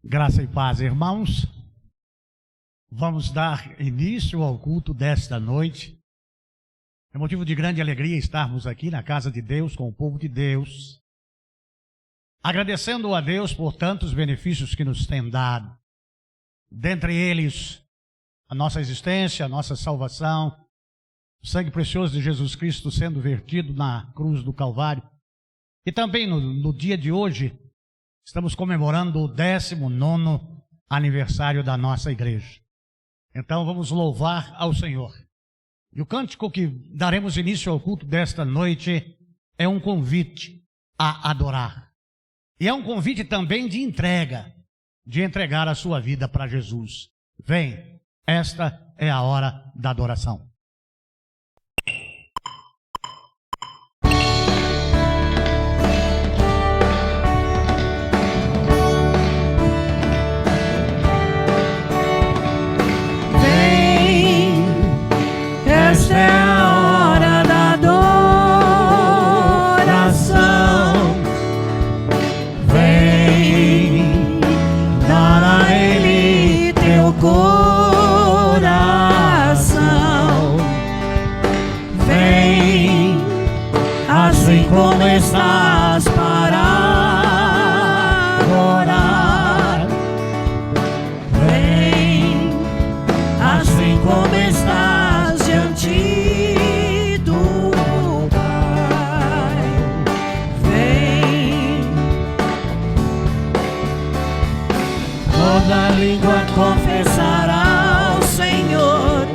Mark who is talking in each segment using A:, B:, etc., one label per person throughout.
A: Graça e paz, irmãos. Vamos dar início ao culto desta noite. É motivo de grande alegria estarmos aqui na casa de Deus, com o povo de Deus, agradecendo a Deus por tantos benefícios que nos tem dado. Dentre eles, a nossa existência, a nossa salvação, o sangue precioso de Jesus Cristo sendo vertido na cruz do Calvário. E também no dia de hoje, estamos comemorando o 19º aniversário da nossa igreja. Então vamos louvar ao Senhor. E o cântico que daremos início ao culto desta noite é um convite a adorar. E é um convite também de entrega, de entregar a sua vida para Jesus. Vem, esta é a hora da adoração.
B: Esta é a hora da adoração. Vem dar a Ele teu coração. Vem assim como estás para adorar. Vem assim como estás diante do Pai. Vem, toda língua confessará ao Senhor,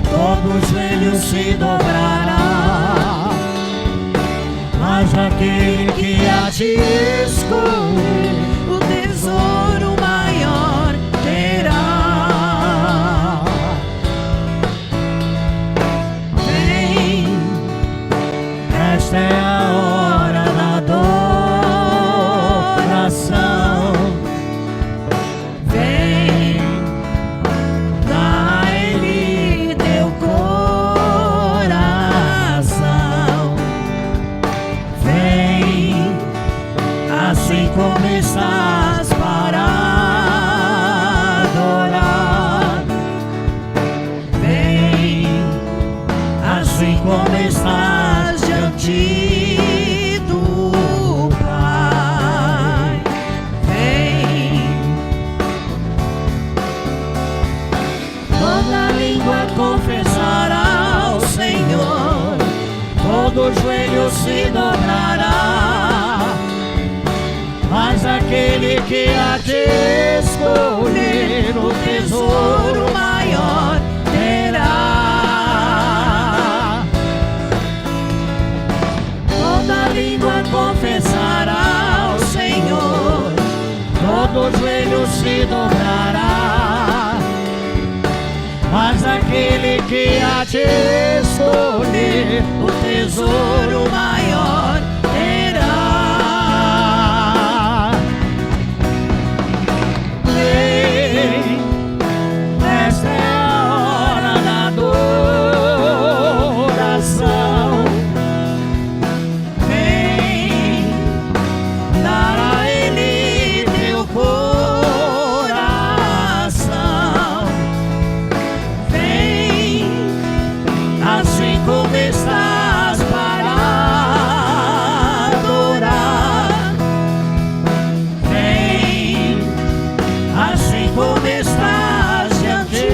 B: todo joelho se dobrará, mas aquele que a ti escolhe, o tesouro maior terá. Esta é a hora da adoração. Vem, dá a Ele teu coração. Vem, assim como estás para adorar. Vem, assim como estás diante do Pai. Vem, toda língua confessará ao Senhor, todo joelho se dobrará, mas aquele que a ti escolher, o tesouro maior terá. Toda língua confessará ao Senhor, todo joelho se dobrará, mas aquele que a ti escolher, o tesouro maior terá. Vem, esta é a hora da adoração. Vem, dar a Ele teu coração. Vem, assim como estás para adorar. Vem, assim como estás diante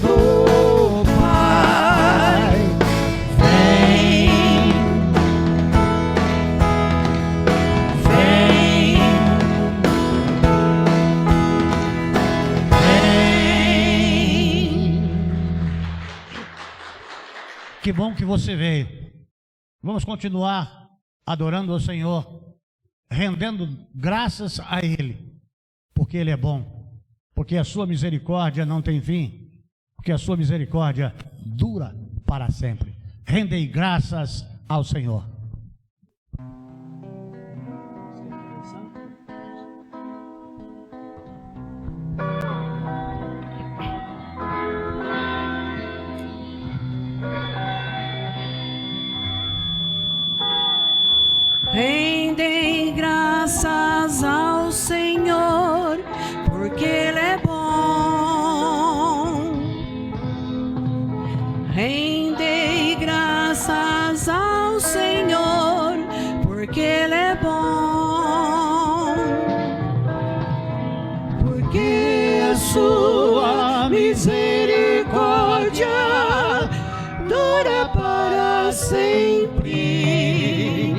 B: do Pai. Vem, vem, vem.
A: Que bom que você veio. Vamos continuar adorando ao Senhor, rendendo graças a Ele, porque Ele é bom, porque a sua misericórdia não tem fim, porque a sua misericórdia dura para sempre. Rendei graças ao Senhor.
B: Rendem graças ao Rendei graças ao Senhor, porque Ele é bom, porque a sua misericórdia dura para sempre.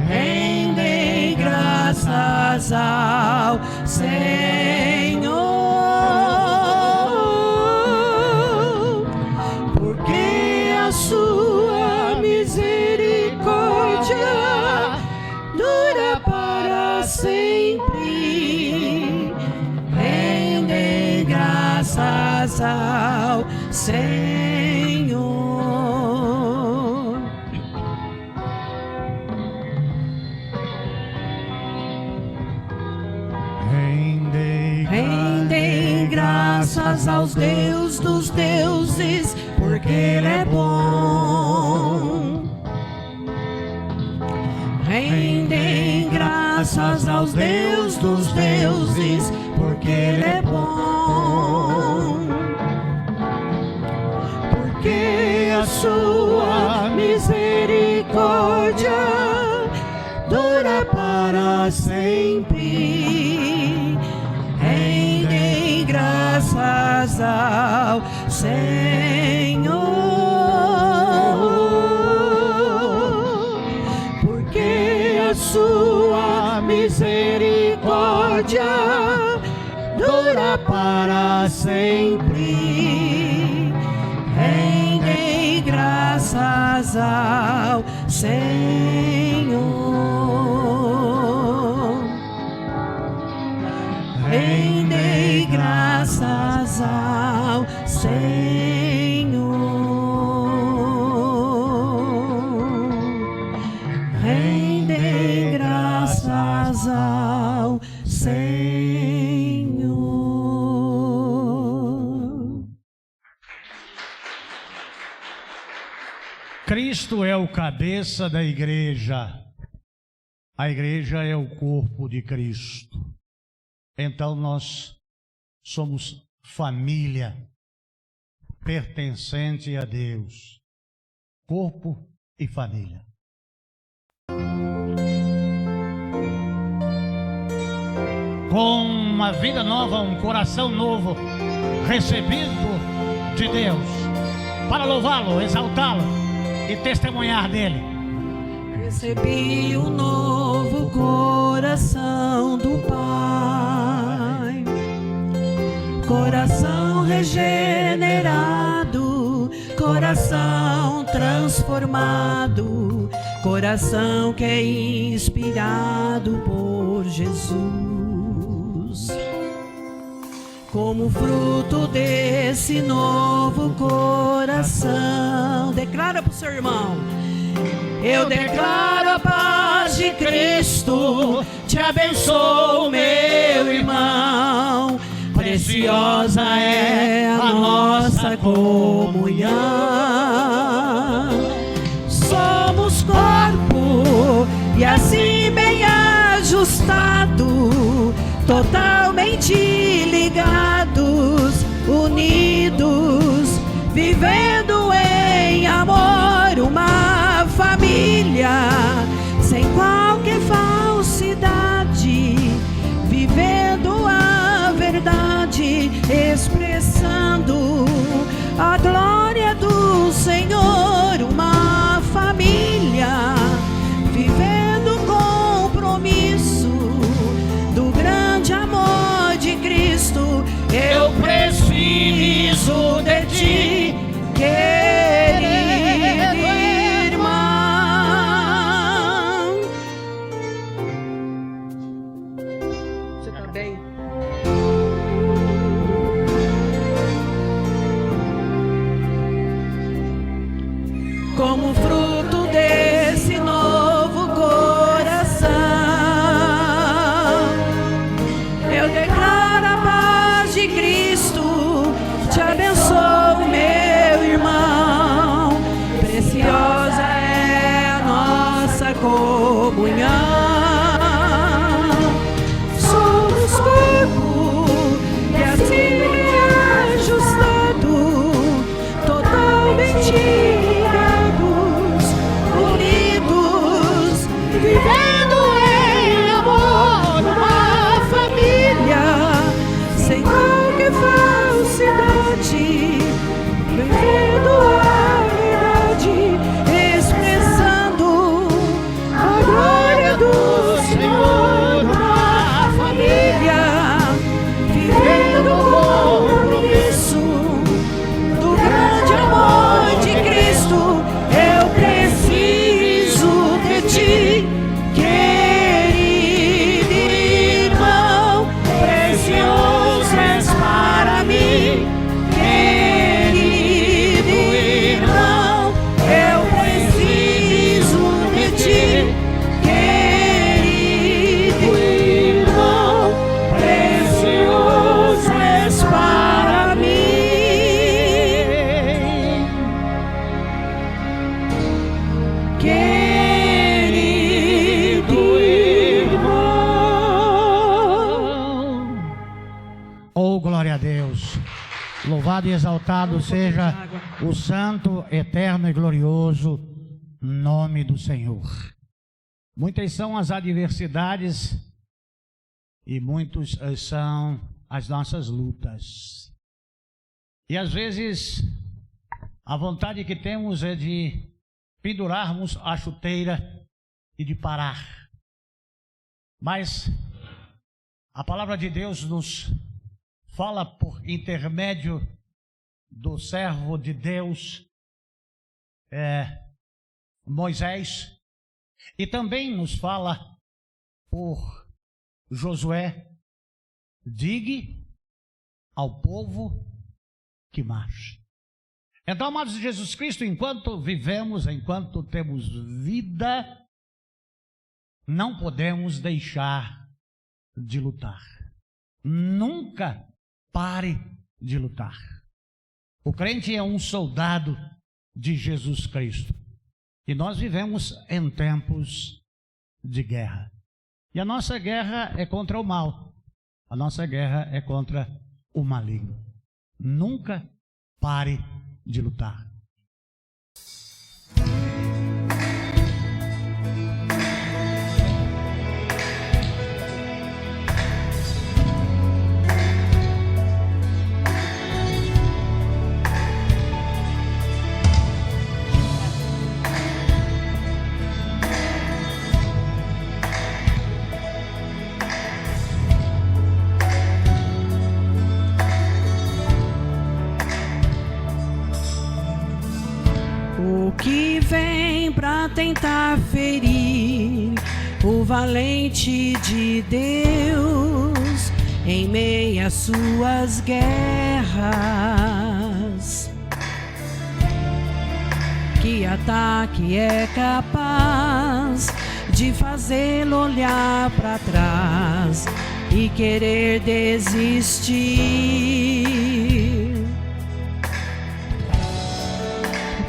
B: Rendei graças ao Senhor, porque a sua misericórdia dura para sempre. Rendei graças ao Senhor. Rendei graças aos Deus dos deuses, porque Ele é bom. Rendem graças aos Deus dos deuses, porque Ele é bom. Porque a sua misericórdia dura para sempre. Rendem graças ao Senhor, porque a sua misericórdia dura para sempre. Rendem graças ao Senhor. Rendei graças ao Senhor. Rendei graças ao Senhor.
A: Cristo é o cabeça da igreja. A igreja é o corpo de Cristo. Então nós somos família pertencente a Deus, corpo e família. Com uma vida nova, um coração novo, recebido de Deus, para louvá-lo, exaltá-lo e testemunhar dele.
B: Recebi um novo coração do Pai, coração regenerado, coração transformado, coração que é inspirado por Jesus. Como fruto desse novo coração, declara para o seu irmão: eu declaro a paz de Cristo, te abençoo, meu irmão. Preciosa é a nossa comunhão. Somos corpo e assim bem ajustado, totalmente ligados, unidos, vivendo em amor, uma família sem qualquer falsidade, vivendo a verdade, expressando a glória do Senhor, uma família vivendo o compromisso do grande amor de Cristo. Eu preciso de ti, querido irmão. Você tá bem? Como fruto desse novo coração, eu declaro a paz de Cristo, te abençoo, meu irmão. Preciosa é a nossa comunhão. Somos corpo e assim ajustado, totalmente
A: Louvado e exaltado seja o santo, eterno e glorioso nome do Senhor. Muitas são as adversidades e muitos são as nossas lutas. E às vezes a vontade que temos é de pendurarmos a chuteira e de parar. Mas a palavra de Deus nos fala por intermédio do servo de Deus, Moisés, e também nos fala por Josué: digue ao povo que marche. Então, amados de Jesus Cristo, enquanto vivemos, enquanto temos vida, não podemos deixar de lutar. Nunca pare de lutar. O crente é um soldado de Jesus Cristo. E nós vivemos em tempos de guerra. E a nossa guerra é contra o mal. A nossa guerra é contra o maligno. Nunca pare de lutar.
B: Que vem pra tentar ferir o valente de Deus em meio às suas guerras. Que ataque é capaz de fazê-lo olhar pra trás e querer desistir?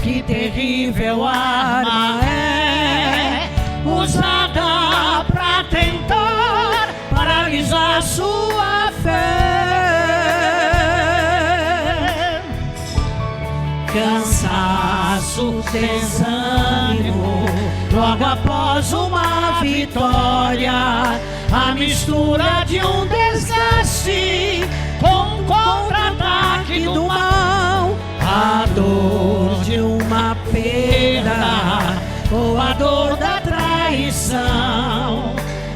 B: Que terrível arma é usada pra tentar paralisar sua fé. Cansaço, desânimo, logo após uma vitória, a mistura de um desgaste com um contra-ataque do mal. A dor de uma perda, ou a dor da traição,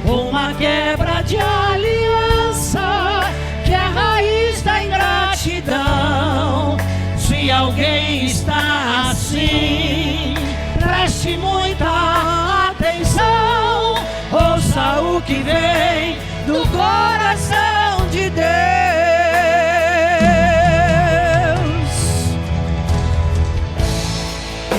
B: uma quebra de aliança, que é a raiz da ingratidão. Se alguém está assim, preste muita atenção, ouça o que vem do coração de Deus.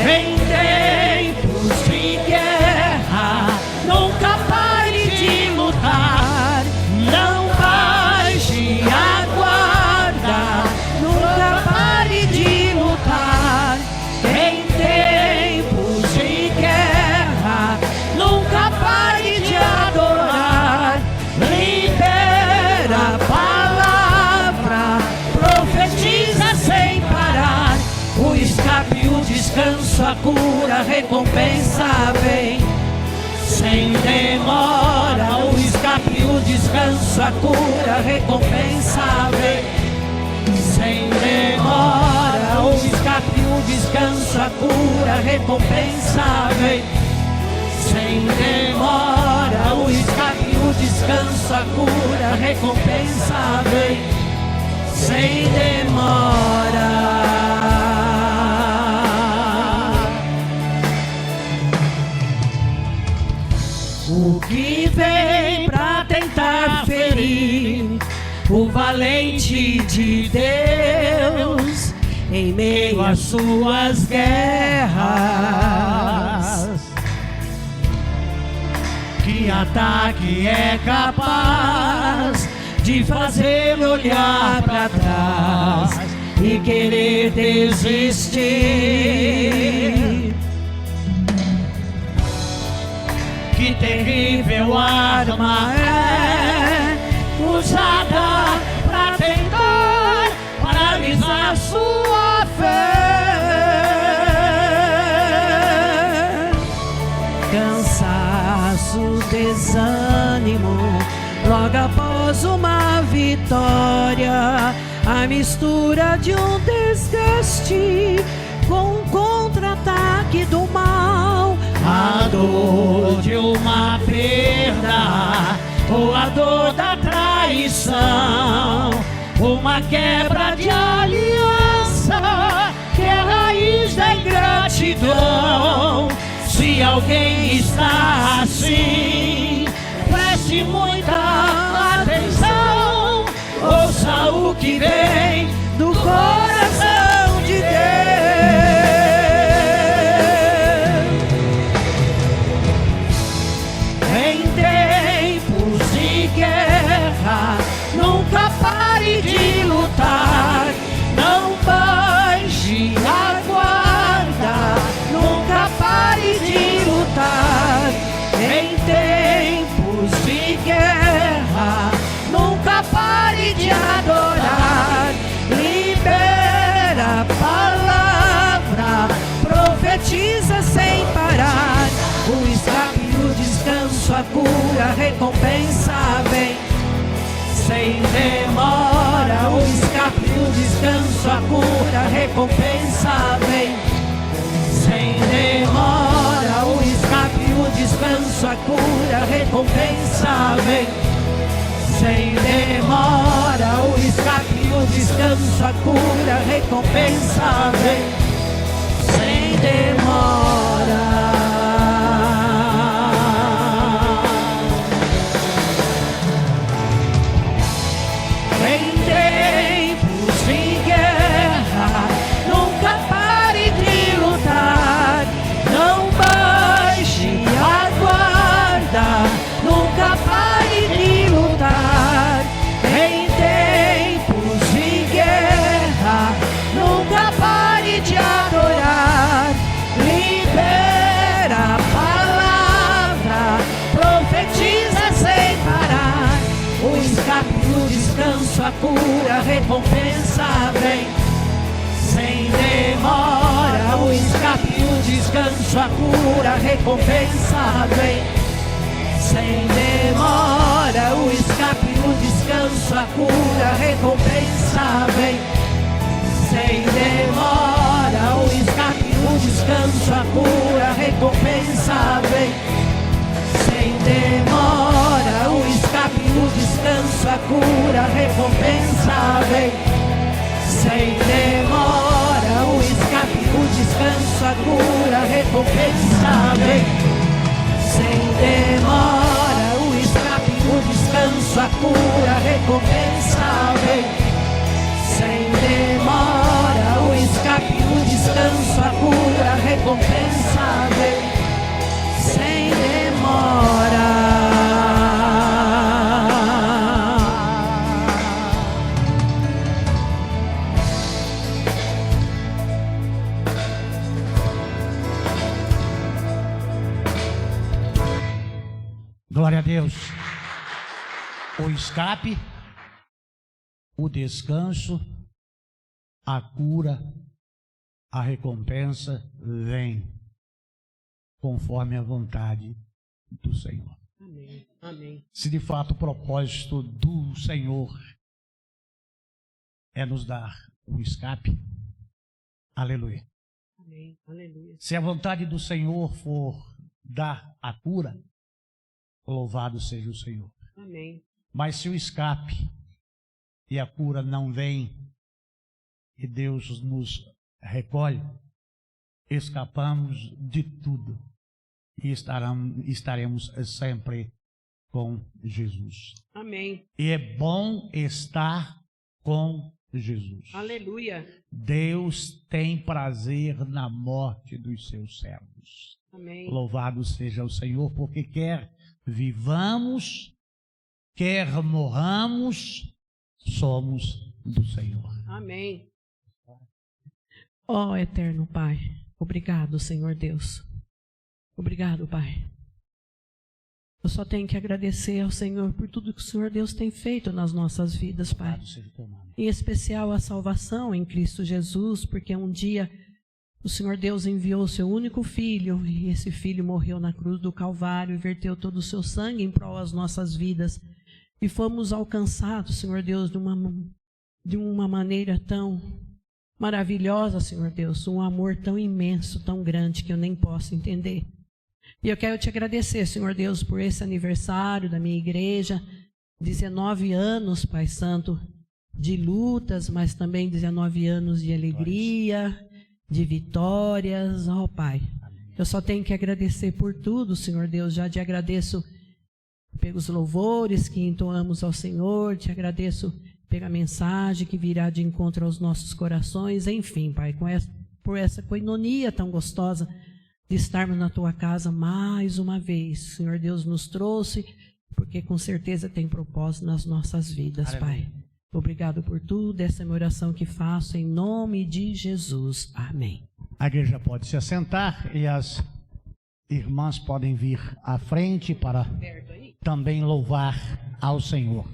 B: Em tempos de guerra, nunca pare de lutar, não baixe a guarda, nunca pare de lutar. Em tempos de guerra, nunca pare de adorar, libera a palavra, profetiza sem parar. O escape, o descanso, a cura, a recompensa vem sem demora. O escape, o descanso, a cura, a recompensa vem sem demora. O escape, o descanso, a cura, a recompensa vem sem demora. O escape, o descanso, a cura, a recompensa vem sem demora. O que vem pra tentar ferir o valente de Deus em meio às suas guerras? Que ataque é capaz de fazer olhar pra trás e querer desistir? Que terrível arma é usada pra tentar paralisar sua desânimo, logo após uma vitória, a mistura de um desgaste com um contra-ataque do mal, a dor de uma perda ou a dor da traição, uma quebra de aliança que é a raiz da ingratidão. Se alguém está assim, preste muita atenção, ouça o que vem do coração de Deus. Em tempos de guerra, nunca pare de lutar, não baixe a guarda, nunca pare de lutar. Em tempos de guerra, nunca pare de adorar, libera a palavra, profetiza sem parar. O escape, o descanso, a cura, a recompensa vem sem demora. O escape, o descanso, a cura, a recompensa vem sem demora. O escape, o descanso, a cura, a recompensa vem sem demora. O escape, o descanso, a cura, a recompensa vem sem demora. Nunca pare de lutar. Em tempos de guerra, nunca pare de adorar, libera a palavra, profetiza sem parar. O escape, o descanso, a cura, a recompensa vem sem demora. O escape, o descanso, a cura, a recompensa vem sem demora. O escape, o descanso, a cura, a recompensa vem sem demora. O escape, o descanso, a cura, a recompensa vem sem demora. O escape, o descanso, a cura, a recompensa vem sem demora. O escape, o descanso, a cura, a recompensa vem sem demora. O escape, o descanso, a cura, a recompensa vem sem demora. O escape, o descanso, a cura, a recompensa vem sem demora.
A: Glória a Deus. O escape, o descanso, a cura, a recompensa vem conforme a vontade do Senhor.
B: Amém. Amém.
A: Se de fato o propósito do Senhor é nos dar um escape, aleluia.
B: Amém. Aleluia.
A: Se a vontade do Senhor for dar a cura, louvado seja o Senhor.
B: Amém.
A: Mas se o escape e a cura não vem e Deus nos recolhe, escapamos de tudo e estaremos sempre com Jesus.
B: Amém.
A: E é bom estar com Jesus.
B: Aleluia.
A: Deus tem prazer na morte dos seus servos.
B: Amém.
A: Louvado seja o Senhor, porque quer vivamos, quer morramos, somos do Senhor.
B: Amém. Ó eterno Pai, obrigado, Senhor Deus. Obrigado, Pai. Eu só tenho que agradecer ao Senhor por tudo que o Senhor Deus tem feito nas nossas vidas, Pai. Em especial a salvação em Cristo Jesus, porque um dia O Senhor Deus enviou o seu único filho, e esse filho morreu na cruz do Calvário e verteu todo o seu sangue em prol das nossas vidas. E fomos alcançados, Senhor Deus, de uma maneira tão maravilhosa, Senhor Deus, um amor tão imenso, tão grande, que eu nem posso entender. E eu quero te agradecer, Senhor Deus, por esse aniversário da minha igreja, 19 anos, Pai Santo, de lutas, mas também 19 anos de alegria, de vitórias, ó Pai. Eu só tenho que agradecer por tudo, Senhor Deus, já te agradeço pelos louvores que entoamos ao Senhor, te agradeço pela mensagem que virá de encontro aos nossos corações, enfim, Pai, por essa coinonia tão gostosa de estarmos na Tua casa mais uma vez. O Senhor Deus nos trouxe, porque com certeza tem propósito nas nossas vidas, Aleluia. Pai. Obrigado por tudo, essa é a minha oração que faço em nome de Jesus. Amém.
A: A igreja pode se assentar e as irmãs podem vir à frente para também louvar ao Senhor.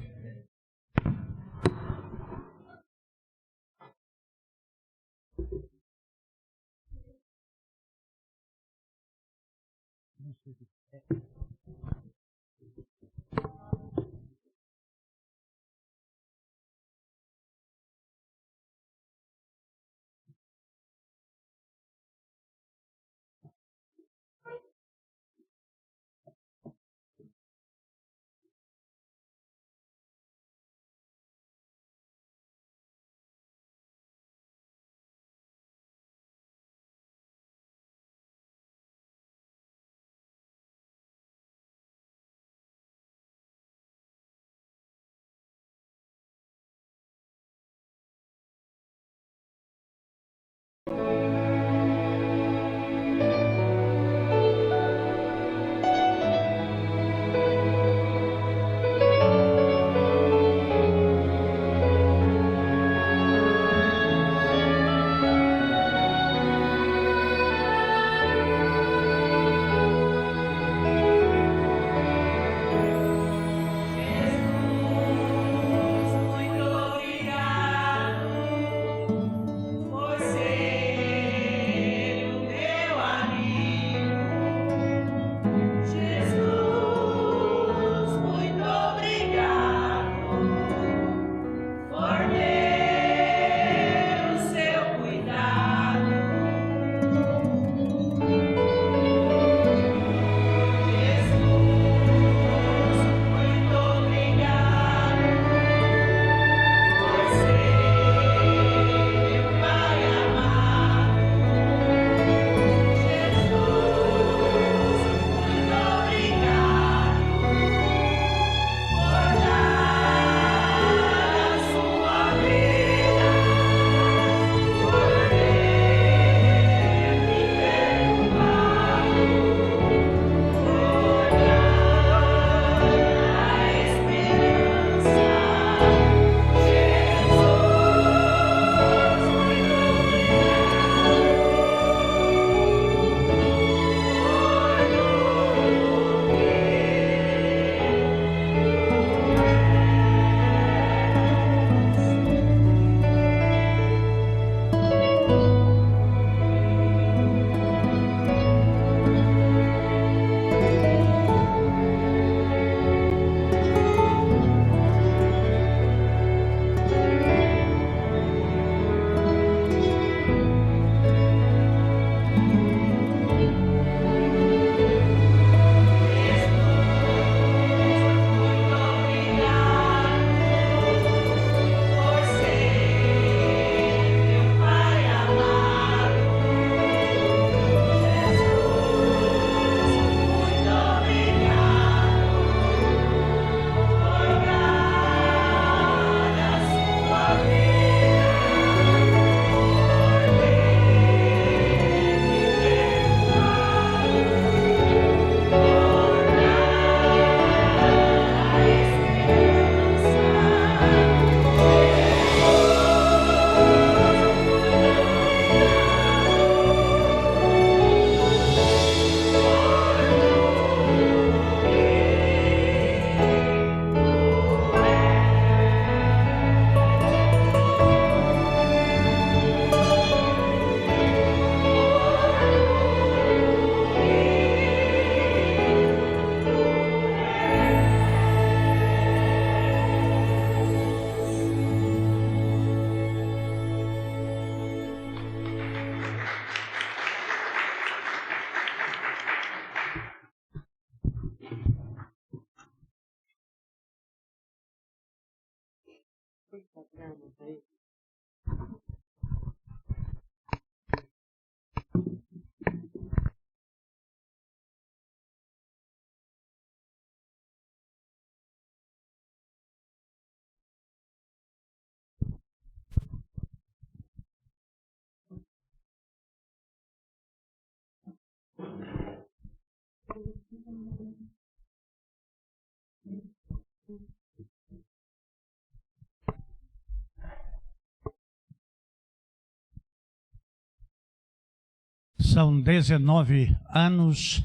A: São 19 anos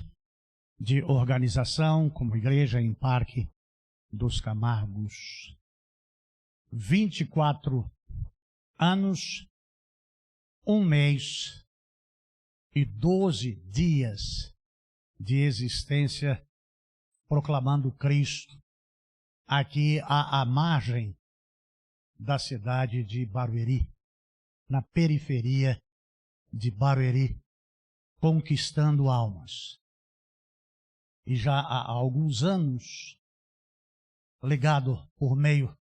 A: de organização como igreja em Parque dos Camargos. 24 anos, 1 mês e 12 dias de existência proclamando Cristo aqui à margem da cidade de Barueri, na periferia de Barueri, conquistando almas. E já há alguns anos, ligado por meio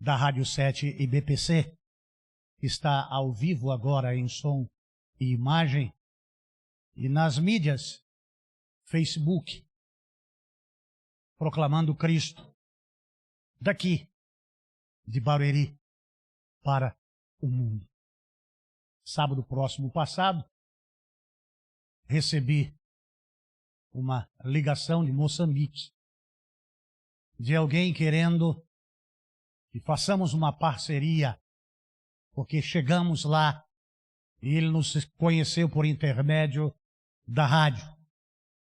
A: da Rádio 7 e BPC, está ao vivo agora em som e imagem, e nas mídias, Facebook, proclamando Cristo, daqui, de Barueri, para o mundo. Sábado próximo passado, recebi uma ligação de Moçambique, de alguém querendo que façamos uma parceria, porque chegamos lá e ele nos conheceu por intermédio da rádio.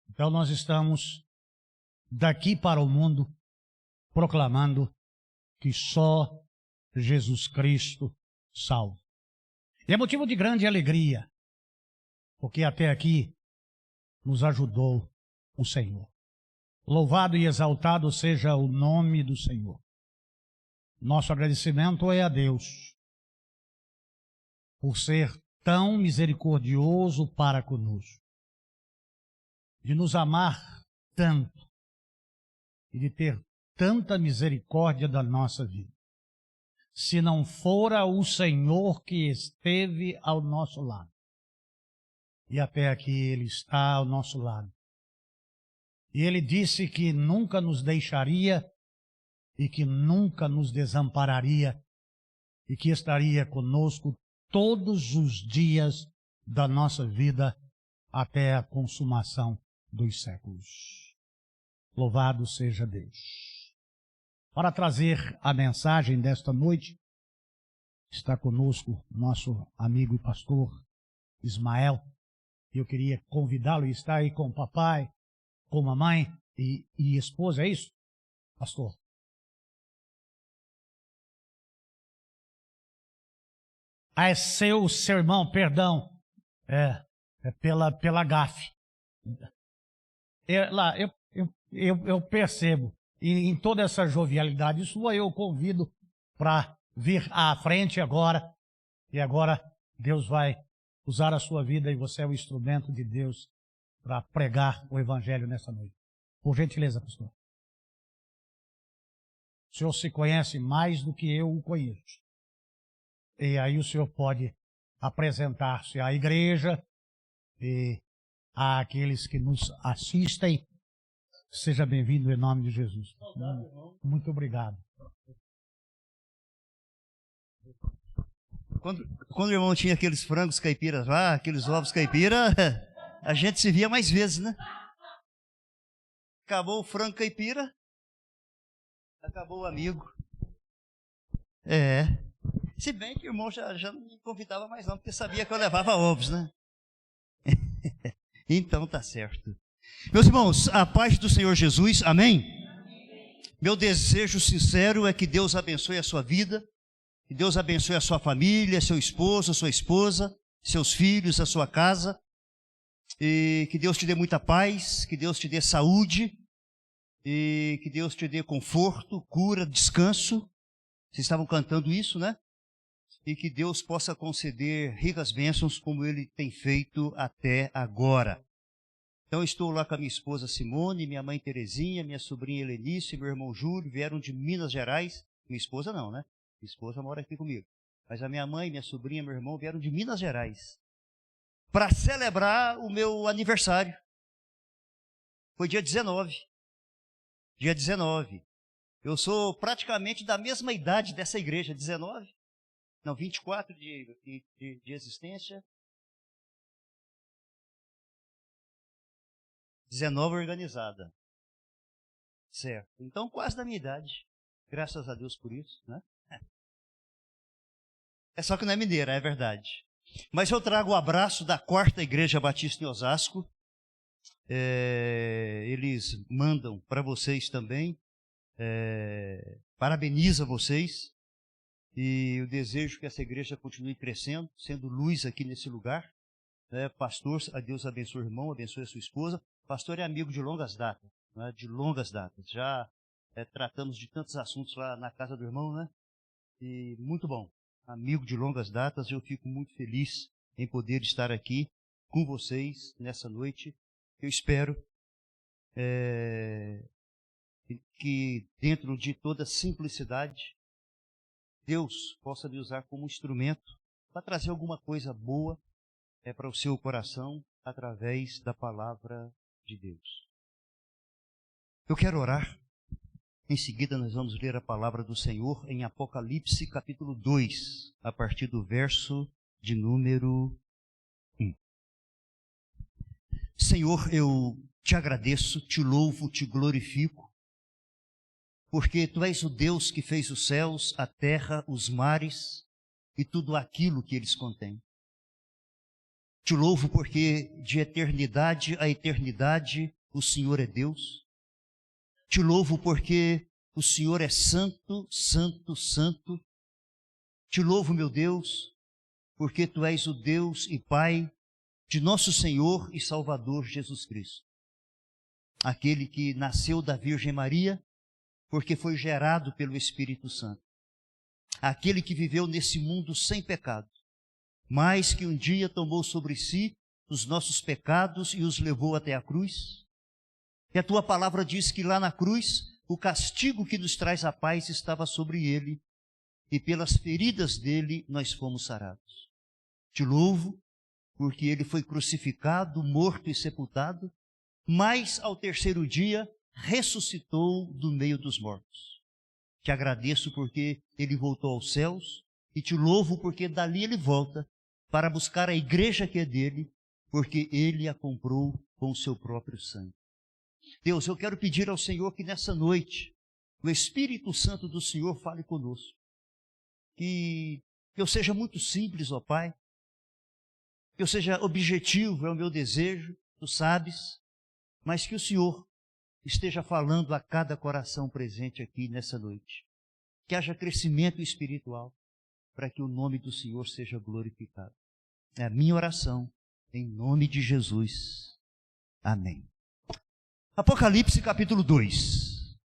A: Então nós estamos daqui para o mundo proclamando que só Jesus Cristo salva. E é motivo de grande alegria, porque até aqui nos ajudou o Senhor. Louvado e exaltado seja o nome do Senhor. Nosso agradecimento é a Deus por ser tão misericordioso para conosco, de nos amar tanto e de ter tanta misericórdia da nossa vida. Se não fora o Senhor que esteve ao nosso lado, e até aqui Ele está ao nosso lado. E Ele disse que nunca nos deixaria e que nunca nos desampararia e que estaria conosco todos os dias da nossa vida até a consumação dos séculos. Louvado seja Deus. Para trazer a mensagem desta noite, está conosco nosso amigo e pastor Ismael. Eu queria convidá-lo a estar aí com o papai, com a mamãe e esposa, é isso, pastor? Ah, é seu irmão, perdão. É pela gafe. Eu percebo. E em toda essa jovialidade sua, eu convido para vir à frente agora. E agora Deus vai usar a sua vida e você é o instrumento de Deus para pregar o Evangelho nessa noite. Por gentileza, pastor. O senhor se conhece mais do que eu o conheço. E aí o senhor pode apresentar-se à igreja e àqueles que nos assistem. Seja bem-vindo em nome de Jesus. Muito obrigado.
C: Quando o irmão tinha aqueles frangos caipiras lá, aqueles ovos caipira, a gente se via mais vezes, né? Acabou o frango caipira, acabou o amigo. Se bem que o irmão já não me convidava mais não, porque sabia que eu levava ovos, né? Então tá certo. Meus irmãos, a paz do Senhor Jesus, amém? Meu desejo sincero é que Deus abençoe a sua vida, que Deus abençoe a sua família, seu esposo, sua esposa, seus filhos, a sua casa, e que Deus te dê muita paz, que Deus te dê saúde, e que Deus te dê conforto, cura, descanso. Vocês estavam cantando isso, né? E que Deus possa conceder ricas bênçãos como Ele tem feito até agora. Então, estou lá com a minha esposa Simone, minha mãe Terezinha, minha sobrinha Helenice, meu irmão Júlio, vieram de Minas Gerais. Minha esposa não, né? Minha esposa mora aqui comigo. Mas a minha mãe, minha sobrinha, meu irmão vieram de Minas Gerais para celebrar o meu aniversário. Foi dia 19. Dia 19. Eu sou praticamente da mesma idade dessa igreja, 19. Não, 24 de existência. 19 organizada. Certo. Então, quase da minha idade. Graças a Deus por isso, né? É só que não é mineira, é verdade. Mas eu trago o abraço da 4ª Igreja Batista em Osasco. Eles mandam para vocês também. Parabeniza vocês. E eu desejo que essa igreja continue crescendo, sendo luz aqui nesse lugar. Pastor, a Deus abençoe o irmão, abençoe a sua esposa. Pastor é amigo de longas datas, né? De longas datas. Já tratamos de tantos assuntos lá na casa do irmão, né? E muito bom. Amigo de longas datas, eu fico muito feliz em poder estar aqui com vocês nessa noite. Eu espero que dentro de toda simplicidade, Deus possa me usar como instrumento para trazer alguma coisa boa para o seu coração através da palavra de Deus. Eu quero orar. Em seguida nós vamos ler a palavra do Senhor em Apocalipse capítulo 2, a partir do verso de número 1. Senhor, eu te agradeço, te louvo, te glorifico, porque Tu és o Deus que fez os céus, a terra, os mares e tudo aquilo que eles contêm. Te louvo porque de eternidade a eternidade o Senhor é Deus. Te louvo porque o Senhor é santo, santo, santo. Te louvo, meu Deus, porque Tu és o Deus e Pai de nosso Senhor e Salvador Jesus Cristo. Aquele que nasceu da Virgem Maria, porque foi gerado pelo Espírito Santo. Aquele que viveu nesse mundo sem pecado, mas que um dia tomou sobre si os nossos pecados e os levou até a cruz. E a Tua palavra diz que lá na cruz, o castigo que nos traz a paz estava sobre Ele, e pelas feridas dele nós fomos sarados. Te louvo, porque Ele foi crucificado, morto e sepultado, mas ao terceiro dia ressuscitou do meio dos mortos. Te agradeço porque Ele voltou aos céus, e te louvo porque dali Ele volta para buscar a igreja que é dele, porque Ele a comprou com o seu próprio sangue. Deus, eu quero pedir ao Senhor que nessa noite o Espírito Santo do Senhor fale conosco. Que eu seja muito simples, ó Pai. Que eu seja objetivo, é o meu desejo, Tu sabes. Mas que o Senhor esteja falando a cada coração presente aqui nessa noite. Que haja crescimento espiritual para que o nome do Senhor seja glorificado. É a minha oração, em nome de Jesus. Amém. Apocalipse capítulo 2.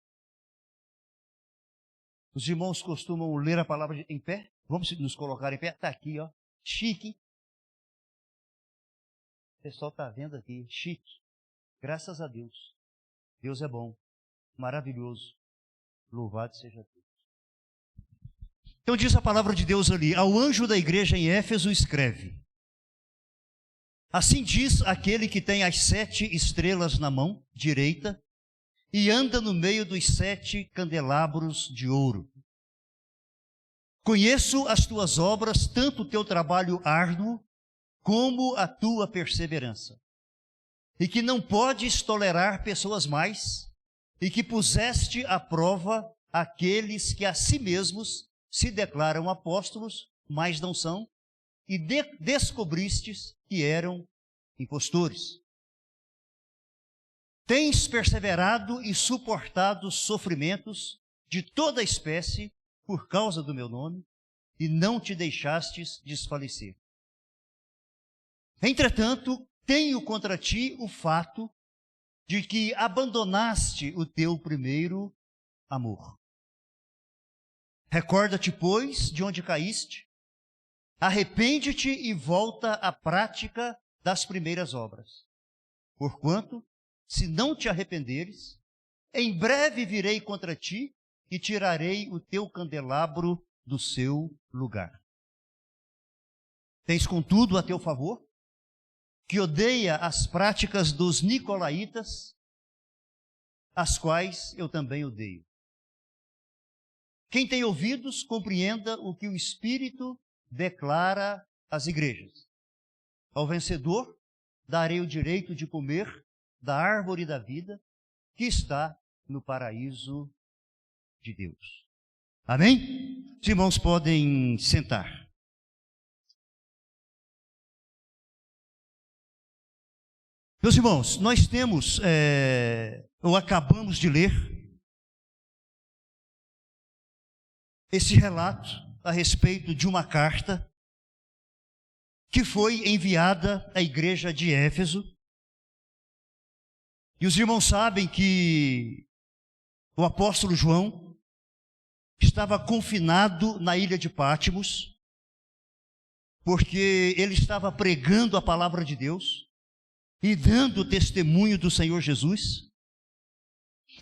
C: Os irmãos costumam ler a palavra em pé? Vamos nos colocar em pé? Está aqui, ó. Chique. O pessoal está vendo aqui. Chique. Graças a Deus. Deus é bom. Maravilhoso. Louvado seja Deus. Então diz a palavra de Deus ali. Ao anjo da igreja em Éfeso escreve. Assim diz aquele que tem as 7 estrelas na mão direita e anda no meio dos 7 candelabros de ouro. Conheço as tuas obras, tanto o teu trabalho árduo, como a tua perseverança. E que não podes tolerar pessoas mais, e que puseste à prova aqueles que a si mesmos se declaram apóstolos, mas não são, e descobristes que eram impostores. Tens perseverado e suportado sofrimentos de toda espécie por causa do meu nome, e não te deixastes desfalecer. Entretanto, tenho contra ti o fato de que abandonaste o teu primeiro amor. Recorda-te, pois, de onde caíste, arrepende-te e volta à prática das primeiras obras. Porquanto, se não te arrependeres, em breve virei contra ti e tirarei o teu candelabro do seu lugar. Tens, contudo, a teu favor, que odeia as práticas dos nicolaítas, as quais eu também odeio. Quem tem ouvidos, compreenda o que o Espírito declara às igrejas. Ao vencedor, darei o direito de comer da árvore da vida que está no paraíso de Deus. Amém? Os irmãos podem sentar. Meus irmãos, nós temos, ou acabamos de ler, esse relato a respeito de uma carta que foi enviada à igreja de Éfeso. E os irmãos sabem que o apóstolo João estava confinado na ilha de Patmos, porque ele estava pregando a palavra de Deus e dando testemunho do Senhor Jesus.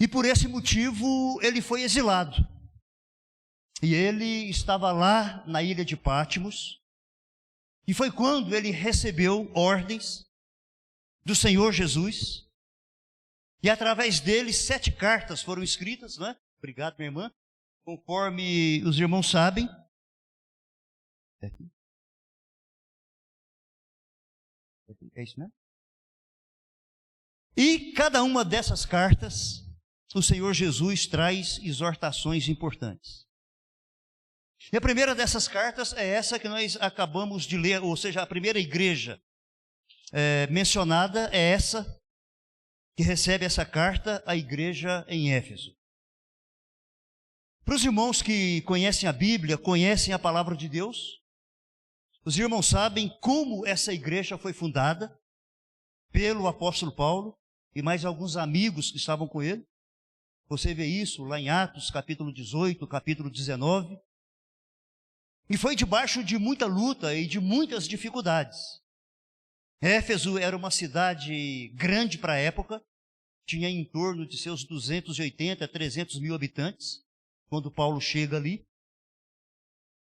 C: E por esse motivo ele foi exilado. E ele estava lá na ilha de Patmos. E foi quando ele recebeu ordens do Senhor Jesus. E através dele 7 cartas foram escritas, não é? Obrigado, minha irmã. Conforme os irmãos sabem. É isso mesmo? E cada uma dessas cartas, o Senhor Jesus traz exortações importantes. E a primeira dessas cartas é essa que nós acabamos de ler, ou seja, a primeira igreja mencionada é essa, que recebe essa carta, a igreja em Éfeso. Para os irmãos que conhecem a Bíblia, conhecem a palavra de Deus, os irmãos sabem como essa igreja foi fundada pelo apóstolo Paulo e mais alguns amigos que estavam com ele. Você vê isso lá em Atos, capítulo 18, capítulo 19. E foi debaixo de muita luta e de muitas dificuldades. Éfeso era uma cidade grande para a época, tinha em torno de seus 280 a 300 mil habitantes, quando Paulo chega ali.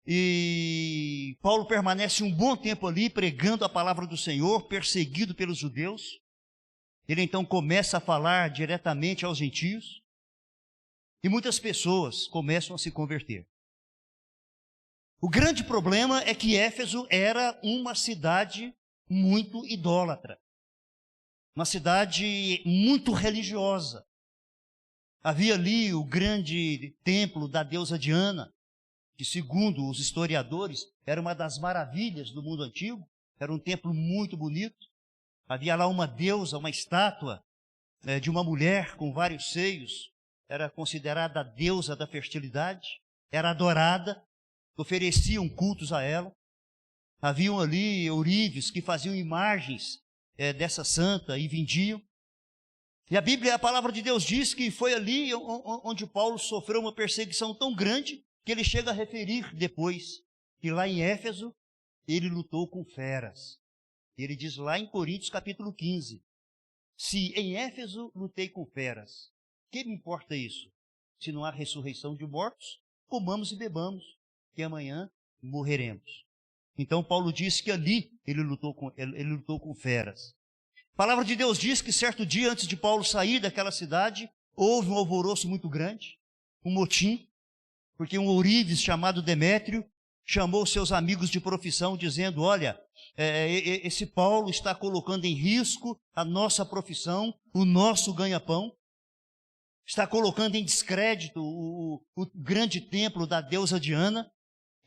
C: E Paulo permanece um bom tempo ali, pregando a palavra do Senhor, perseguido pelos judeus. Ele então começa a falar diretamente aos gentios, e muitas pessoas começam a se converter. O grande problema é que Éfeso era uma cidade muito idólatra, uma cidade muito religiosa. Havia ali o grande templo da deusa Diana, que segundo os historiadores era uma das maravilhas do mundo antigo, era um templo muito bonito. Havia lá uma deusa, uma estátua de uma mulher com vários seios, era considerada a deusa da fertilidade, era adorada, ofereciam cultos a ela. Haviam ali ourives que faziam imagens dessa santa e vendiam. E a Bíblia, a palavra de Deus diz que foi ali onde Paulo sofreu uma perseguição tão grande que ele chega a referir depois que lá em Éfeso ele lutou com feras. Ele diz lá em Coríntios capítulo 15, se em Éfeso lutei com feras, que me importa isso? Se não há ressurreição de mortos, comamos e bebamos, que amanhã morreremos. Então Paulo diz que ali ele lutou com feras. A palavra de Deus diz que certo dia antes de Paulo sair daquela cidade, houve um alvoroço muito grande, um motim, porque um ourives chamado Demétrio chamou seus amigos de profissão dizendo, olha, esse Paulo está colocando em risco a nossa profissão, o nosso ganha-pão, está colocando em descrédito o grande templo da deusa Diana.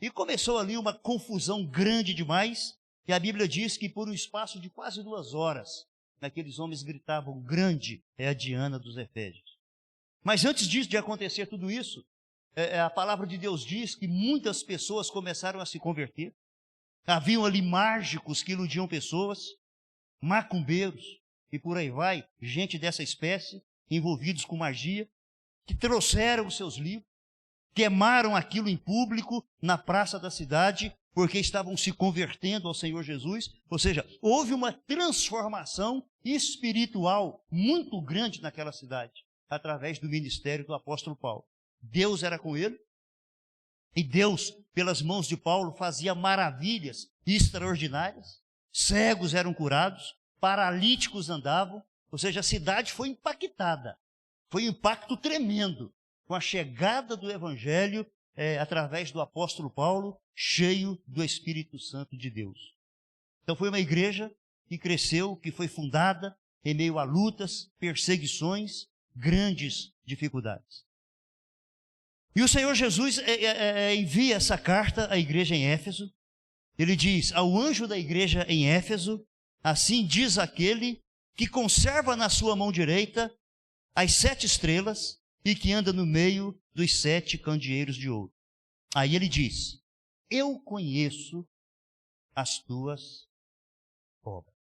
C: E começou ali uma confusão grande demais, e a Bíblia diz que por um espaço de quase 2 horas, aqueles homens gritavam, grande é a Diana dos Efésios. Mas antes de acontecer tudo isso, a palavra de Deus diz que muitas pessoas começaram a se converter. Haviam ali mágicos que iludiam pessoas, macumbeiros, e por aí vai, gente dessa espécie, envolvidos com magia, que trouxeram os seus livros, queimaram aquilo em público na praça da cidade, porque estavam se convertendo ao Senhor Jesus. Ou seja, houve uma transformação espiritual muito grande naquela cidade, através do ministério do apóstolo Paulo. Deus era com ele, E Deus, pelas mãos de Paulo, fazia maravilhas extraordinárias. Cegos eram curados, paralíticos andavam. Ou seja, a cidade foi impactada. Foi um impacto tremendo com a chegada do Evangelho através do apóstolo Paulo, cheio do Espírito Santo de Deus. Então foi uma igreja que cresceu, que foi fundada em meio a lutas, perseguições, grandes dificuldades. E o Senhor Jesus envia essa carta à igreja em Éfeso. Ele diz: ao anjo da igreja em Éfeso, assim diz aquele que conserva na sua mão direita as 7 estrelas e que anda no meio dos 7 candeeiros de ouro. Aí ele diz: eu conheço as tuas obras.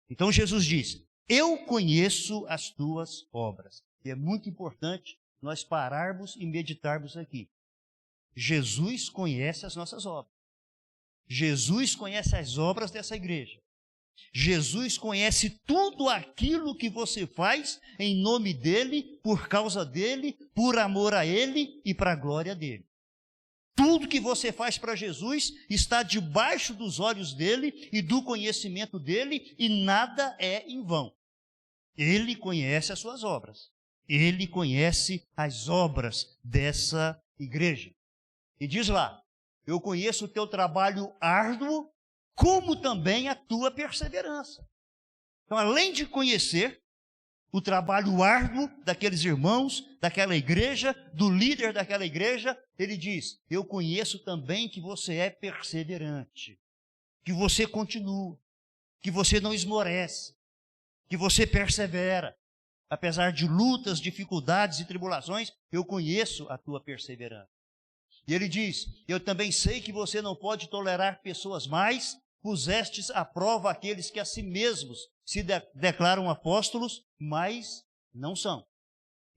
C: Então Jesus diz: eu conheço as tuas obras. E é muito importante nós pararmos e meditarmos aqui. Jesus conhece as nossas obras. Jesus conhece as obras dessa igreja. Jesus conhece tudo aquilo que você faz em nome dele, por causa dele, por amor a ele e para a glória dele. Tudo que você faz para Jesus está debaixo dos olhos dele e do conhecimento dele, e nada é em vão. Ele conhece as suas obras. Ele conhece as obras dessa igreja. E diz lá: eu conheço o teu trabalho árduo, como também a tua perseverança. Então, além de conhecer o trabalho árduo daqueles irmãos, daquela igreja, do líder daquela igreja, ele diz: eu conheço também que você é perseverante, que você continua, que você não esmorece, que você persevera. Apesar de lutas, dificuldades e tribulações, eu conheço a tua perseverança. E ele diz: eu também sei que você não pode tolerar pessoas mais, pusestes à prova aqueles que a si mesmos se declaram apóstolos, mas não são.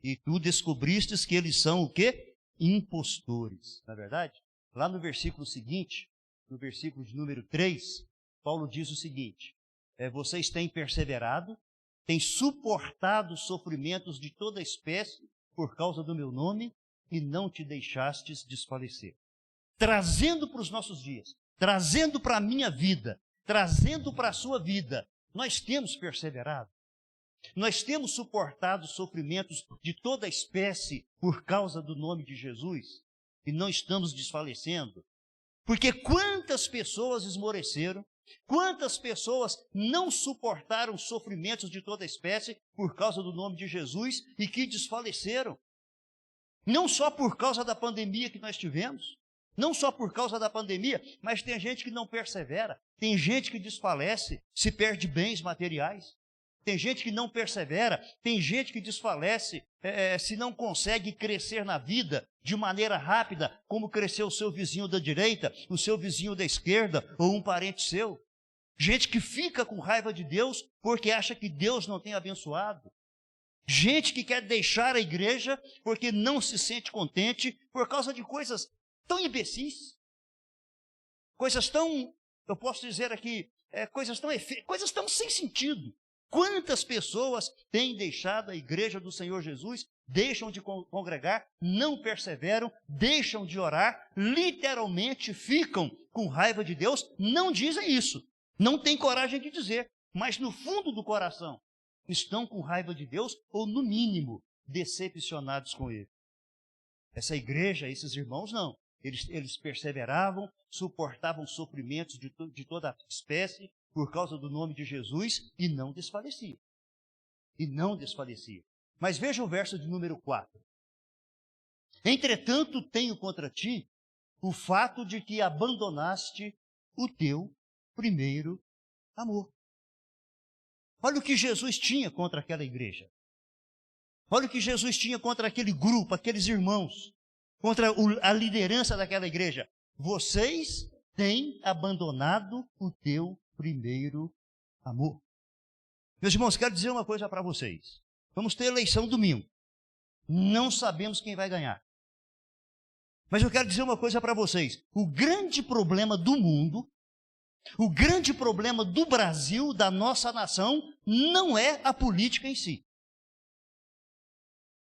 C: E tu descobristes que eles são o quê? Impostores. Não é verdade? Lá no versículo seguinte, no versículo de número 3, Paulo diz o seguinte: vocês têm perseverado, têm suportado os sofrimentos de toda espécie por causa do meu nome e não te deixastes desfalecer. Trazendo para os nossos dias, trazendo para a minha vida, trazendo para a sua vida, nós temos perseverado. Nós temos suportado sofrimentos de toda espécie por causa do nome de Jesus e não estamos desfalecendo. Porque quantas pessoas esmoreceram, quantas pessoas não suportaram sofrimentos de toda espécie por causa do nome de Jesus e que desfaleceram. Não só por causa da pandemia que nós tivemos, não só por causa da pandemia, mas tem gente que não persevera, tem gente que desfalece, se perde bens materiais. Tem gente que não persevera, tem gente que desfalece, se não consegue crescer na vida de maneira rápida, como cresceu o seu vizinho da direita, o seu vizinho da esquerda ou um parente seu. Gente que fica com raiva de Deus porque acha que Deus não tem abençoado. Gente que quer deixar a igreja porque não se sente contente por causa de coisas tão imbecis. Coisas tão, eu posso dizer aqui, coisas tão sem sentido. Quantas pessoas têm deixado a igreja do Senhor Jesus, deixam de congregar, não perseveram, deixam de orar, literalmente ficam com raiva de Deus, não dizem isso, não têm coragem de dizer, mas no fundo do coração estão com raiva de Deus ou, no mínimo, decepcionados com Ele. Essa igreja, esses irmãos, não. Eles perseveravam, suportavam sofrimentos de toda espécie, por causa do nome de Jesus, e não desfalecia. E não desfalecia. Mas veja o verso de número 4. Entretanto, tenho contra ti o fato de que abandonaste o teu primeiro amor. Olha o que Jesus tinha contra aquela igreja. Olha o que Jesus tinha contra aquele grupo, aqueles irmãos, contra a liderança daquela igreja. Vocês têm abandonado o teu primeiro amor. Meus irmãos, quero dizer uma coisa para vocês. Vamos ter eleição domingo. Não sabemos quem vai ganhar. Mas eu quero dizer uma coisa para vocês. O grande problema do mundo, o grande problema do Brasil, da nossa nação, não é a política em si.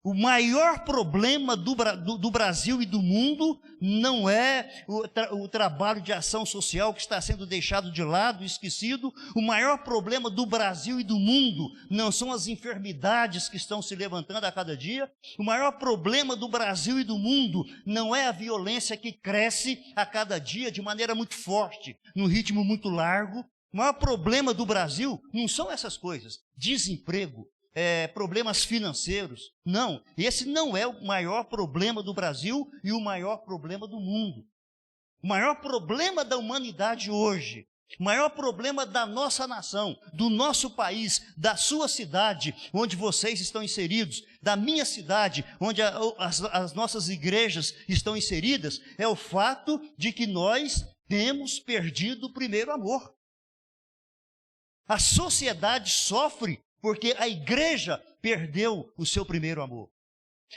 C: O maior problema do Brasil e do mundo não é o trabalho de ação social que está sendo deixado de lado, esquecido. O maior problema do Brasil e do mundo não são as enfermidades que estão se levantando a cada dia. O maior problema do Brasil e do mundo não é a violência que cresce a cada dia de maneira muito forte, num ritmo muito largo. O maior problema do Brasil não são essas coisas: desemprego, problemas financeiros. Não, esse não é o maior problema do Brasil e o maior problema do mundo. O maior problema da humanidade hoje, o maior problema da nossa nação, do nosso país, da sua cidade, onde vocês estão inseridos, da minha cidade, onde as nossas igrejas estão inseridas, é o fato de que nós temos perdido o primeiro amor. A sociedade sofre porque a igreja perdeu o seu primeiro amor.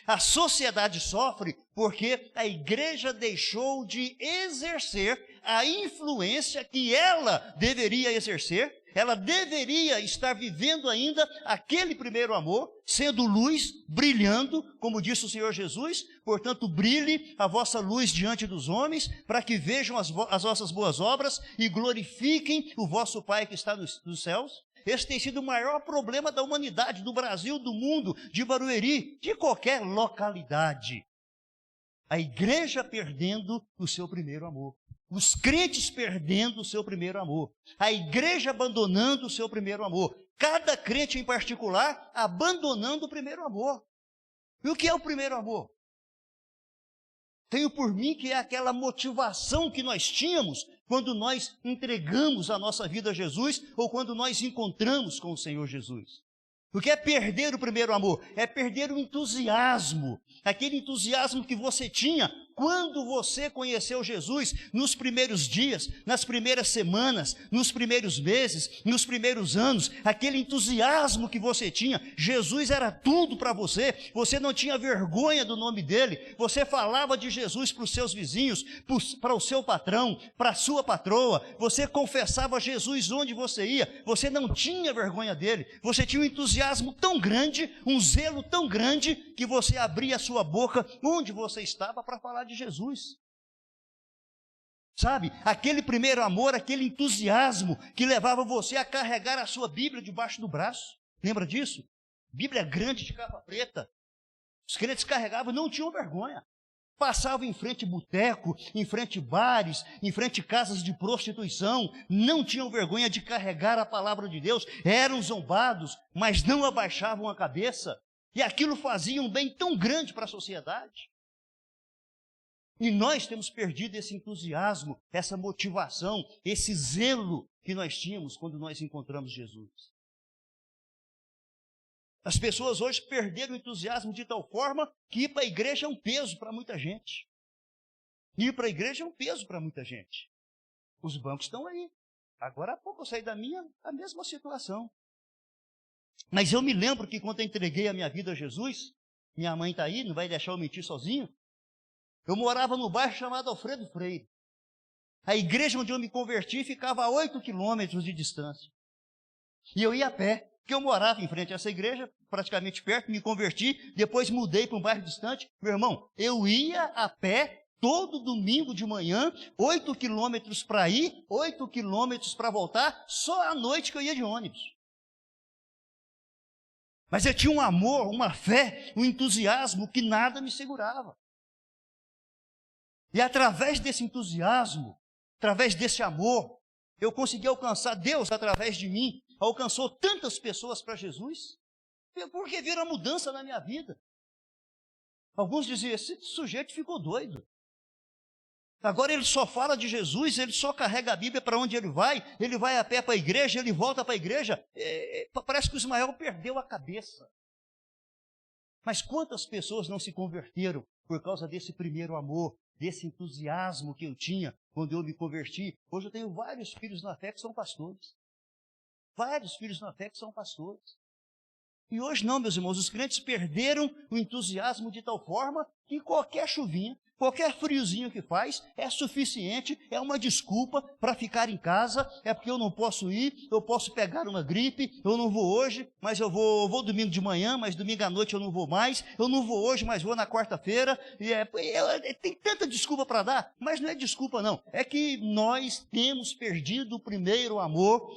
C: A sociedade sofre porque a igreja deixou de exercer a influência que ela deveria exercer. Ela deveria estar vivendo ainda aquele primeiro amor, sendo luz, brilhando, como disse o Senhor Jesus. Portanto, brilhe a vossa luz diante dos homens, para que vejam as vossas boas obras e glorifiquem o vosso Pai que está nos céus. Esse tem sido o maior problema da humanidade, do Brasil, do mundo, de Barueri, de qualquer localidade. A igreja perdendo o seu primeiro amor. Os crentes perdendo o seu primeiro amor. A igreja abandonando o seu primeiro amor. Cada crente em particular abandonando o primeiro amor. E o que é o primeiro amor? Tenho por mim que é aquela motivação que nós tínhamos quando nós entregamos a nossa vida a Jesus ou quando nós encontramos com o Senhor Jesus. O que é perder o primeiro amor? É perder o entusiasmo, aquele entusiasmo que você tinha quando você conheceu Jesus, nos primeiros dias, nas primeiras semanas, nos primeiros meses, nos primeiros anos, aquele entusiasmo que você tinha. Jesus era tudo para você, você não tinha vergonha do nome dele, você falava de Jesus para os seus vizinhos, para o seu patrão, para a sua patroa, você confessava Jesus onde você ia, você não tinha vergonha dele, você tinha um entusiasmo tão grande, um zelo tão grande, que você abria a sua boca onde você estava para falar de Jesus. Sabe, aquele primeiro amor, aquele entusiasmo que levava você a carregar a sua Bíblia debaixo do braço. Lembra disso? Bíblia grande de capa preta. Os crentes carregavam e não tinham vergonha. Passavam em frente a boteco, em frente a bares, em frente a casas de prostituição, não tinham vergonha de carregar a palavra de Deus, eram zombados, mas não abaixavam a cabeça, e aquilo fazia um bem tão grande para a sociedade. E nós temos perdido esse entusiasmo, essa motivação, esse zelo que nós tínhamos quando nós encontramos Jesus. As pessoas hoje perderam o entusiasmo de tal forma que ir para a igreja é um peso para muita gente. Ir para a igreja é um peso para muita gente. Os bancos estão aí. Agora há pouco eu saí a mesma situação. Mas eu me lembro que quando eu entreguei a minha vida a Jesus, minha mãe está aí, não vai deixar eu mentir sozinho, eu morava no bairro chamado Alfredo Freire. A igreja onde eu me converti ficava a 8 quilômetros de distância. E eu ia a pé, porque eu morava em frente a essa igreja, praticamente perto, me converti, depois mudei para um bairro distante. Meu irmão, eu ia a pé todo domingo de manhã, 8 quilômetros para ir, 8 quilômetros para voltar, só à noite que eu ia de ônibus. Mas eu tinha um amor, uma fé, um entusiasmo que nada me segurava. E através desse entusiasmo, através desse amor, eu consegui alcançar Deus através de mim, alcançou tantas pessoas para Jesus, porque viram a mudança na minha vida. Alguns diziam, esse sujeito ficou doido. Agora ele só fala de Jesus, ele só carrega a Bíblia para onde ele vai a pé para a igreja, ele volta para a igreja. Parece que o Ismael perdeu a cabeça. Mas quantas pessoas não se converteram por causa desse primeiro amor, desse entusiasmo que eu tinha quando eu me converti? Hoje eu tenho vários filhos na fé que são pastores. Vários filhos na fé que são pastores. E hoje não, meus irmãos, os crentes perderam o entusiasmo de tal forma que qualquer chuvinha, qualquer friozinho que faz é suficiente, é uma desculpa para ficar em casa, é porque eu não posso ir, eu posso pegar uma gripe, eu não vou hoje, mas eu vou domingo de manhã, mas domingo à noite eu não vou mais, eu não vou hoje, mas vou na quarta-feira, tem tanta desculpa para dar, mas não é desculpa não, é que nós temos perdido o primeiro amor,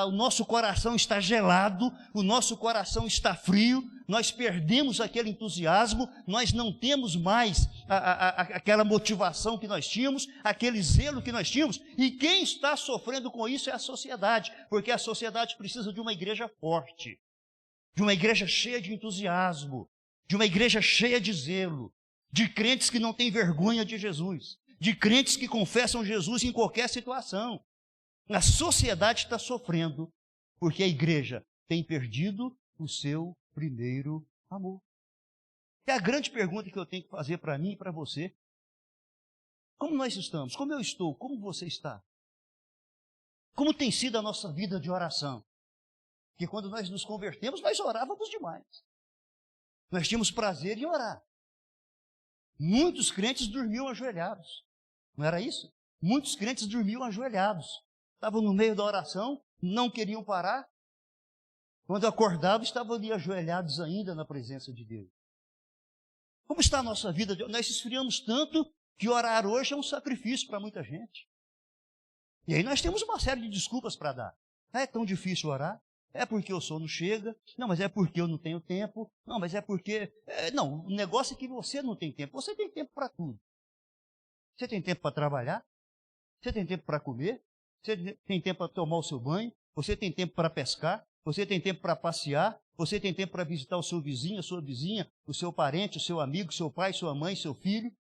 C: o nosso coração está gelado, o nosso coração está frio, nós perdemos aquele entusiasmo, nós não temos mais aquela motivação que nós tínhamos, aquele zelo que nós tínhamos, e quem está sofrendo com isso é a sociedade, porque a sociedade precisa de uma igreja forte, de uma igreja cheia de entusiasmo, de uma igreja cheia de zelo, de crentes que não têm vergonha de Jesus, de crentes que confessam Jesus em qualquer situação. A sociedade está sofrendo porque a igreja tem perdido o seu primeiro amor. É a grande pergunta que eu tenho que fazer para mim e para você. Como nós estamos? Como eu estou? Como você está? Como tem sido a nossa vida de oração? Porque quando nós nos convertemos, nós orávamos demais. Nós tínhamos prazer em orar. Muitos crentes dormiam ajoelhados. Não era isso? Muitos crentes dormiam ajoelhados. Estavam no meio da oração, não queriam parar. Quando acordavam, estavam ali ajoelhados ainda na presença de Deus. Como está a nossa vida? Nós esfriamos tanto que orar hoje é um sacrifício para muita gente. E aí nós temos uma série de desculpas para dar. É tão difícil orar? É porque o sono chega? Não, mas é porque eu não tenho tempo? Não, mas é porque... Não, o negócio é que você não tem tempo. Você tem tempo para tudo. Você tem tempo para trabalhar? Você tem tempo para comer? Você tem tempo para tomar o seu banho? Você tem tempo para pescar? Você tem tempo para passear? Você tem tempo para visitar o seu vizinho, a sua vizinha, o seu parente, o seu amigo, seu pai, sua mãe, seu filho?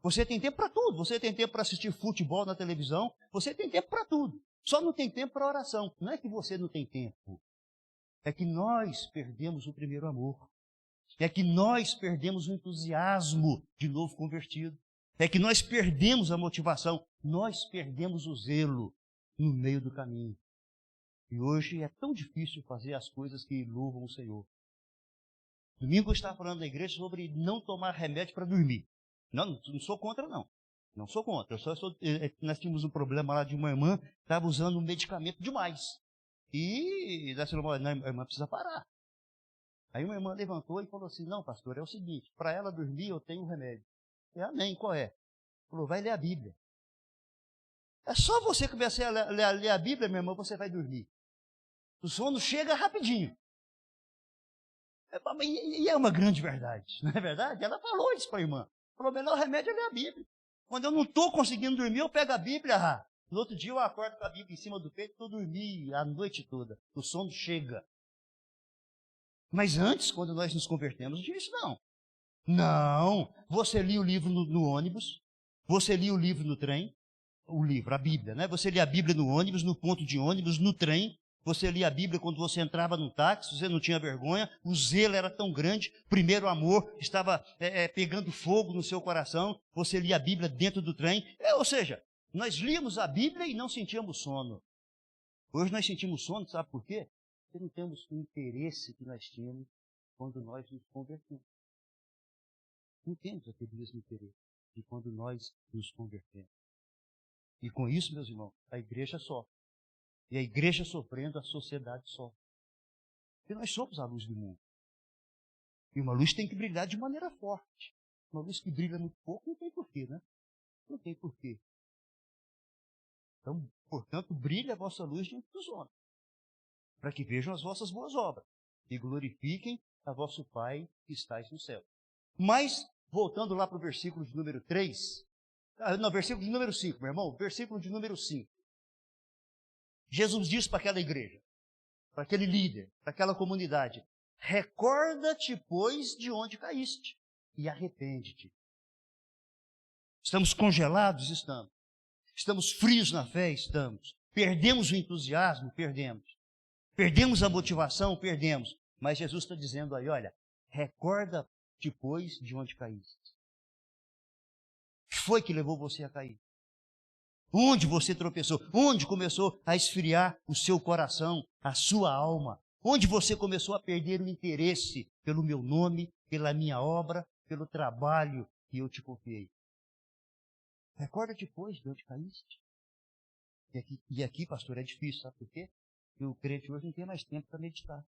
C: Você tem tempo para tudo. Você tem tempo para assistir futebol na televisão. Você tem tempo para tudo. Só não tem tempo para oração. Não é que você não tem tempo. É que nós perdemos o primeiro amor. É que nós perdemos o entusiasmo de novo convertido. É que nós perdemos a motivação. Nós perdemos o zelo no meio do caminho. E hoje é tão difícil fazer as coisas que louvam o Senhor. Domingo eu estava falando na igreja sobre não tomar remédio para dormir. Não sou contra, não. Não sou contra. Nós tínhamos um problema lá de uma irmã que estava usando um medicamento demais. E nós falamos, a irmã precisa parar. Aí uma irmã levantou e falou assim, não, pastor, é o seguinte, para ela dormir eu tenho um remédio. Eu, amém, qual é? Falou, vai ler a Bíblia. É só você começar a ler a Bíblia, minha irmã, você vai dormir. O sono chega rapidinho. E é uma grande verdade, não é verdade? Ela falou isso para a irmã. Falou, o melhor remédio é ler a Bíblia. Quando eu não estou conseguindo dormir, eu pego a Bíblia. No outro dia eu acordo com a Bíblia em cima do peito e estou dormindo a noite toda. O sono chega. Mas antes, quando nós nos convertemos, não tinha isso não. Não, você lia o livro no ônibus, você lia o livro no trem, a Bíblia, né? Você lia a Bíblia no ônibus, no ponto de ônibus, no trem, você lia a Bíblia quando você entrava no táxi, você não tinha vergonha, o zelo era tão grande, primeiro amor estava pegando fogo no seu coração, você lia a Bíblia dentro do trem, ou seja, nós líamos a Bíblia e não sentíamos sono. Hoje nós sentimos sono, sabe por quê? Porque não temos o interesse que nós tínhamos quando nós nos convertemos. Não temos aquele mesmo interesse de quando nós nos convertemos. E com isso, meus irmãos, a igreja sofre. E a igreja sofrendo, a sociedade sofre. Porque nós somos a luz do mundo. E uma luz tem que brilhar de maneira forte. Uma luz que brilha muito pouco, não tem porquê, né? Não tem porquê. Então, portanto, brilhe a vossa luz diante dos homens, para que vejam as vossas boas obras e glorifiquem a vosso Pai que estais no céu. Mas, voltando lá para o versículo de número 3, não, versículo de número 5, meu irmão, versículo de número 5. Jesus diz para aquela igreja, para aquele líder, para aquela comunidade, recorda-te, pois, de onde caíste e arrepende-te. Estamos congelados? Estamos. Estamos frios na fé? Estamos. Perdemos o entusiasmo? Perdemos. Perdemos a motivação? Perdemos. Mas Jesus está dizendo aí, olha, recorda-te, pois, de onde caíste. O que foi que levou você a cair? Onde você tropeçou? Onde começou a esfriar o seu coração, a sua alma? Onde você começou a perder o interesse pelo meu nome, pela minha obra, pelo trabalho que eu te confiei. Recorda-te, pois, de onde caíste. E aqui, pastor, é difícil, sabe por quê? Porque o crente hoje não tem mais tempo para meditar.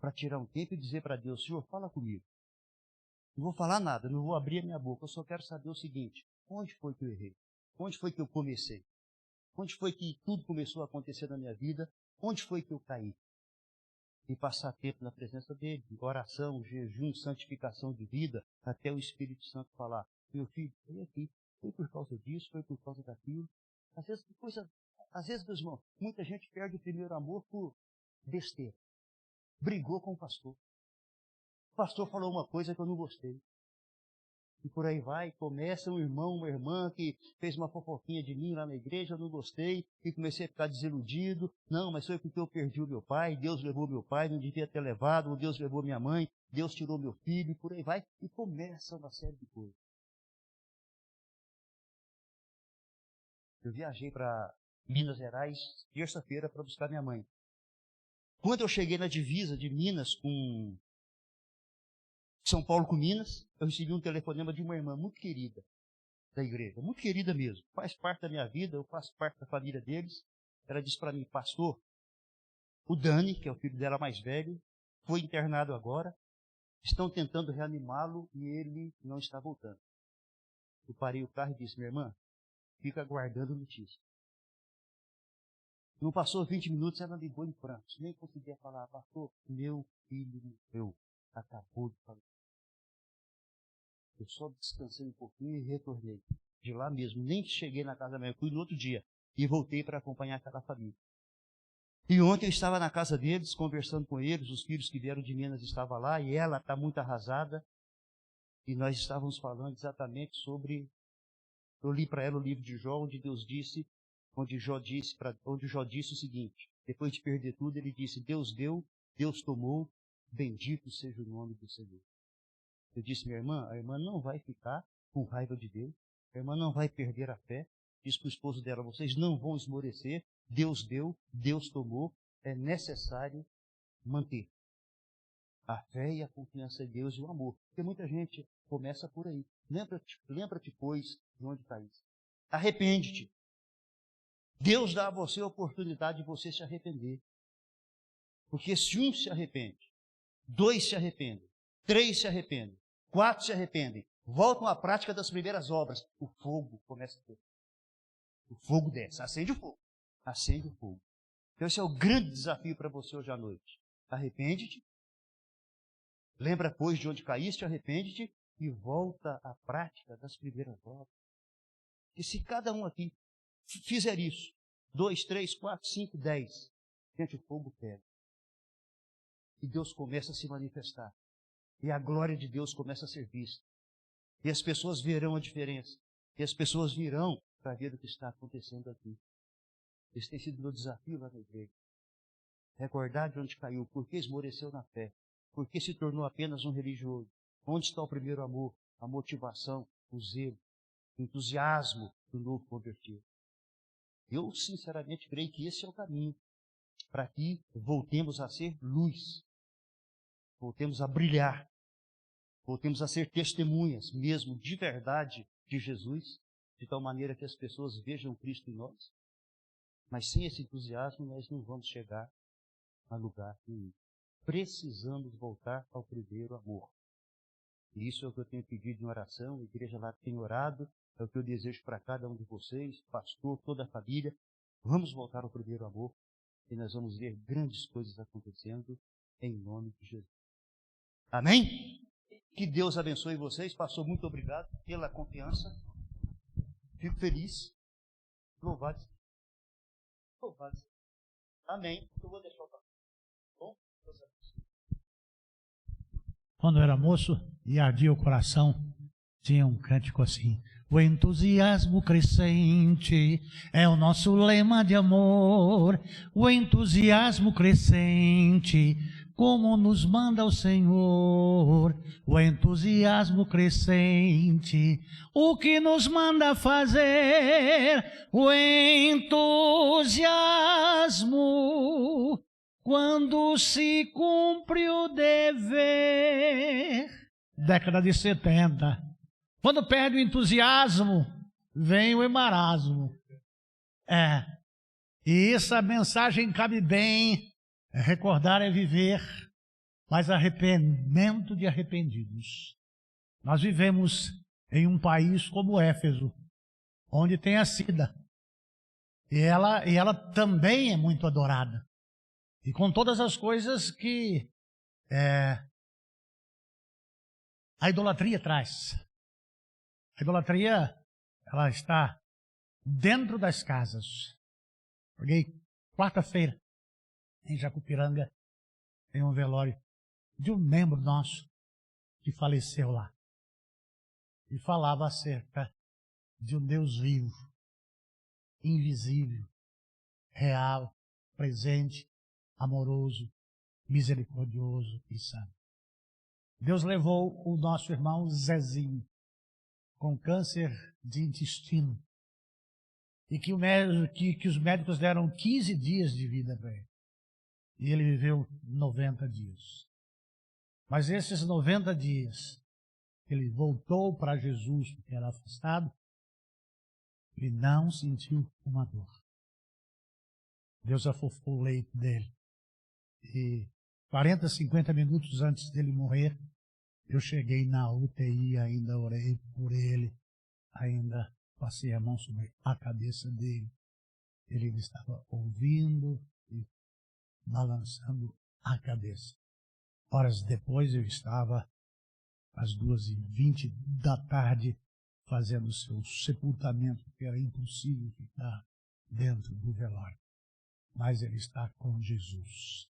C: Para tirar um tempo e dizer para Deus, Senhor, fala comigo. Não vou falar nada, não vou abrir a minha boca, eu só quero saber o seguinte, onde foi que eu errei? Onde foi que eu comecei? Onde foi que tudo começou a acontecer na minha vida? Onde foi que eu caí? E passar tempo na presença dele, oração, jejum, santificação de vida, até o Espírito Santo falar, meu filho, foi aqui, foi por causa disso, foi por causa daquilo. Às vezes, meus irmãos, muita gente perde o primeiro amor por besteira. Brigou com o pastor. O pastor falou uma coisa que eu não gostei. E por aí vai, começa um irmão, uma irmã que fez uma fofoquinha de mim lá na igreja, eu não gostei, e comecei a ficar desiludido. Não, mas foi porque eu perdi o meu pai, Deus levou meu pai, não devia ter levado, Deus levou minha mãe, Deus tirou meu filho, e por aí vai, e começa uma série de coisas. Eu viajei para Minas Gerais, terça-feira, para buscar minha mãe. Quando eu cheguei na divisa de Minas com São Paulo com Minas, eu recebi um telefonema de uma irmã muito querida da igreja, muito querida mesmo, faz parte da minha vida, eu faço parte da família deles. Ela disse para mim, pastor, o Dani, que é o filho dela mais velho, foi internado agora, estão tentando reanimá-lo e ele não está voltando. Eu parei o carro e disse, minha irmã, fica aguardando notícia. Não passou 20 minutos, ela ligou em prantos, nem conseguia falar, pastor, meu filho morreu, acabou de falar. Eu só descansei um pouquinho e retornei. De lá mesmo, nem cheguei na casa da minha mãe, fui no outro dia e voltei para acompanhar aquela família. E ontem eu estava na casa deles, conversando com eles, os filhos que vieram de Minas estavam lá, e ela está muito arrasada, e nós estávamos falando exatamente sobre, eu li para ela o livro de Jó, onde Deus disse, onde Jó disse o seguinte, depois de perder tudo, ele disse, Deus deu, Deus tomou, bendito seja o nome do Senhor. Eu disse, minha irmã, a irmã não vai ficar com raiva de Deus, a irmã não vai perder a fé. Disse para o esposo dela, vocês não vão esmorecer, Deus deu, Deus tomou, é necessário manter a fé e a confiança em Deus e o amor. Porque muita gente começa por aí. Lembra-te, pois, de onde caíste. Arrepende-te. Deus dá a você a oportunidade de você se arrepender. Porque se um se arrepende, 2 se arrependem, 3 se arrependem, 4 se arrependem, voltam à prática das primeiras obras, o fogo começa a ter. O fogo desce, acende o fogo. Acende o fogo. Então esse é o grande desafio para você hoje à noite. Arrepende-te. Lembra, pois, de onde caíste, arrepende-te e volta à prática das primeiras obras. E se cada um aqui fizer isso, 2, 3, 4, 5, 10, gente, o fogo pega. E Deus começa a se manifestar. E a glória de Deus começa a ser vista. E as pessoas verão a diferença. E as pessoas virão para ver o que está acontecendo aqui. Esse tem sido o meu desafio lá na igreja. Recordar de onde caiu, por que esmoreceu na fé, por que se tornou apenas um religioso. Onde está o primeiro amor, a motivação, o zelo, o entusiasmo do novo convertido. Eu, sinceramente, creio que esse é o caminho para que voltemos a ser luz, voltemos a brilhar, voltemos a ser testemunhas mesmo de verdade de Jesus, de tal maneira que as pessoas vejam Cristo em nós. Mas sem esse entusiasmo nós não vamos chegar a lugar nenhum. Precisamos voltar ao primeiro amor. E isso é o que eu tenho pedido em oração, a igreja lá tem orado, é o que eu desejo para cada um de vocês, pastor, toda a família. Vamos voltar ao primeiro amor e nós vamos ver grandes coisas acontecendo em nome de Jesus. Amém? Que Deus abençoe vocês. Pastor, muito obrigado pela confiança. Fico feliz. Louvado. Louvado. Amém. Eu vou deixar o papo. Bom?
A: Quando eu era moço e ardia o coração, tinha um cântico assim. O entusiasmo crescente é o nosso lema de amor. O entusiasmo crescente, como nos manda o Senhor. O entusiasmo crescente, o que nos manda fazer. O entusiasmo, quando se cumpre o dever. década de 70. Quando perde o entusiasmo, vem o emaranhado. E essa mensagem cabe bem. Recordar é viver, mas arrependimento de arrependidos. Nós vivemos em um país como Éfeso, onde tem a Cida. E ela também é muito adorada. E com todas as coisas que a idolatria traz. A idolatria, ela está dentro das casas. Peguei quarta-feira, em Jacupiranga, tem um velório de um membro nosso que faleceu lá. E falava acerca de um Deus vivo, invisível, real, presente, amoroso, misericordioso e santo. Deus levou o nosso irmão Zezinho com câncer de intestino e que os médicos deram 15 dias de vida para ele. E ele viveu 90 dias. Mas esses 90 dias, ele voltou para Jesus, porque era afastado, e não sentiu uma dor. Deus afofou o leito dele. E 40, 50 minutos antes dele morrer, eu cheguei na UTI, ainda orei por ele, ainda passei a mão sobre a cabeça dele. Ele estava ouvindo e balançando a cabeça. Horas depois eu estava às 2h20 da tarde fazendo o seu sepultamento, porque era impossível ficar dentro do velório. Mas ele está com Jesus.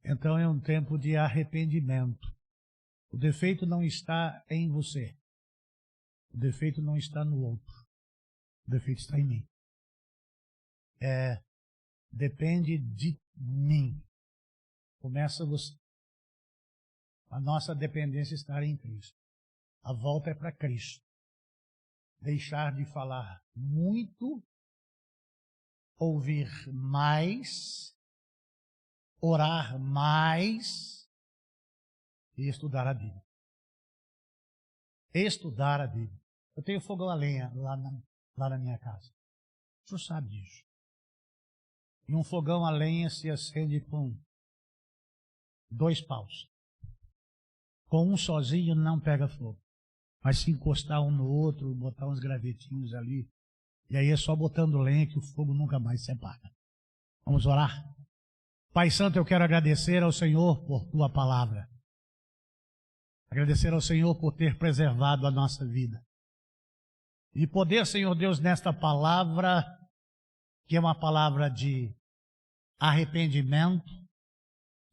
A: Então é um tempo de arrependimento. O defeito não está em você. O defeito não está no outro. O defeito está em mim. Depende de mim. Começa você. A nossa dependência está em Cristo. A volta é para Cristo. Deixar de falar muito, ouvir mais, orar mais e estudar a Bíblia. Estudar a Bíblia. Eu tenho fogão a lenha lá na minha casa. O senhor sabe disso. E um fogão a lenha se acende com 2 paus. Com um sozinho não pega fogo. Mas se encostar um no outro, botar uns gravetinhos ali, e aí é só botando lenha que o fogo nunca mais se apaga. Vamos orar? Pai Santo, eu quero agradecer ao Senhor por Tua palavra. Agradecer ao Senhor por ter preservado a nossa vida. E poder, Senhor Deus, nesta palavra, que é uma palavra de arrependimento,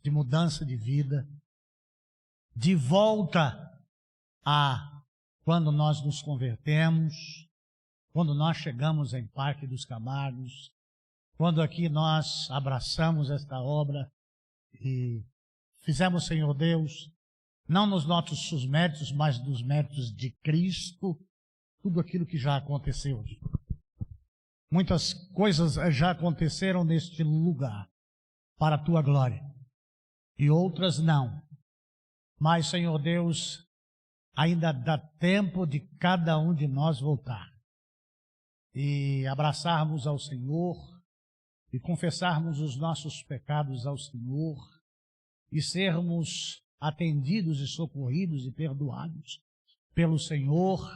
A: de mudança de vida, de volta a quando nós nos convertemos, quando nós chegamos em Parque dos Camargos, quando aqui nós abraçamos esta obra e fizemos, Senhor Deus, não nos nossos méritos, mas dos méritos de Cristo, tudo aquilo que já aconteceu. Muitas coisas já aconteceram neste lugar, para a Tua glória, e outras não. Mas, Senhor Deus, ainda dá tempo de cada um de nós voltar e abraçarmos ao Senhor e confessarmos os nossos pecados ao Senhor e sermos atendidos e socorridos e perdoados pelo Senhor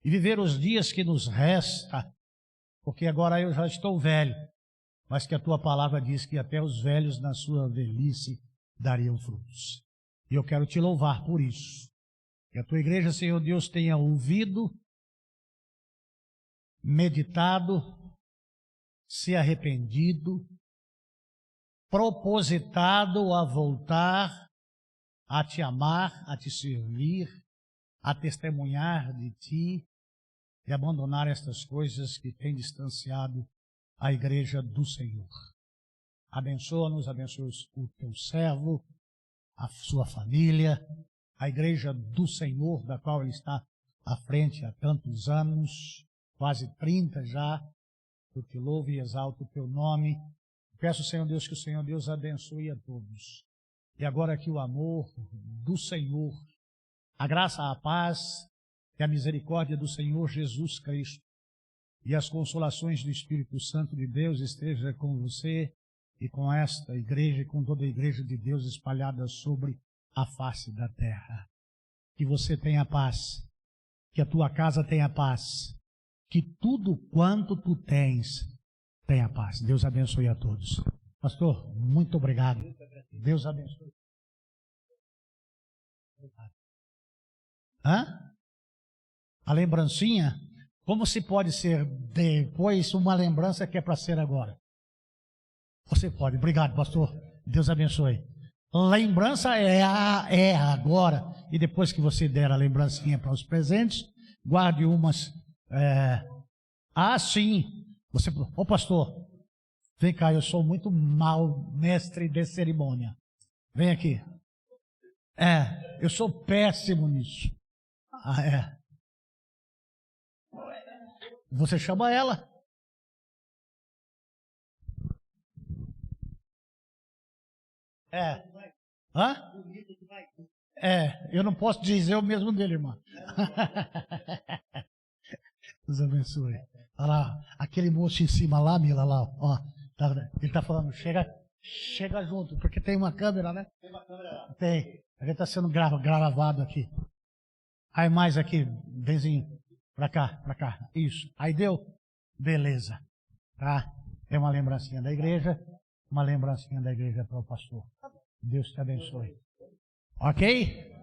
A: e viver os dias que nos resta, porque agora eu já estou velho, mas que a Tua palavra diz que até os velhos na sua velhice dariam frutos. E eu quero Te louvar por isso. Que a Tua igreja, Senhor Deus, tenha ouvido, meditado, se arrependido, propositado a voltar, a Te amar, a Te servir, a testemunhar de Ti e abandonar estas coisas que têm distanciado a igreja do Senhor. Abençoa-nos, abençoa o Teu servo, a sua família, a igreja do Senhor, da qual ele está à frente há tantos anos, quase 30 já. Eu Te louvo e exalto o Teu nome. Peço, Senhor Deus, que o Senhor Deus abençoe a todos. E agora que o amor do Senhor, A graça, a paz e a misericórdia do Senhor Jesus Cristo e as consolações do Espírito Santo de Deus esteja com você e com esta igreja e com toda a igreja de Deus espalhada sobre a face da terra. Que você tenha paz, que a tua casa tenha paz, que tudo quanto tu tens tenha paz. Deus abençoe a todos. Pastor, muito obrigado. Deus abençoe. A lembrancinha, como se pode ser depois uma lembrança que é para ser agora? Você pode. Obrigado, pastor. Deus abençoe. Lembrança é agora. E depois que você der a lembrancinha para os presentes, guarde umas. Sim. Você, pastor, vem cá, eu sou muito mau mestre de cerimônia. Vem aqui. Eu sou péssimo nisso. Você chama ela. Eu não posso dizer o mesmo dele, irmã. Deus abençoe. Olha lá, aquele moço em cima lá, Mila, lá, ó. Ele está falando, chega junto, porque tem uma câmera, né? Tem uma câmera lá. Tem. A gente está sendo gravado aqui. Aí mais aqui, benzinho. Pra cá. Isso. Aí deu? Beleza. Tá? É uma lembrancinha da igreja. Uma lembrancinha da igreja para o pastor. Deus te abençoe. Ok?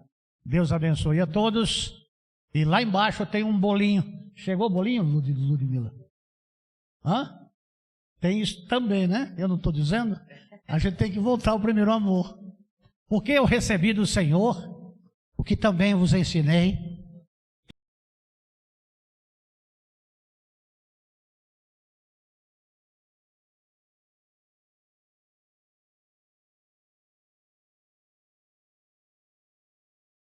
A: Deus abençoe a todos. E lá embaixo tem um bolinho. Chegou o bolinho, Ludmila? Tem isso também, né? Eu não estou dizendo? A gente tem que voltar ao primeiro amor. Porque eu recebi do Senhor o que também vos ensinei,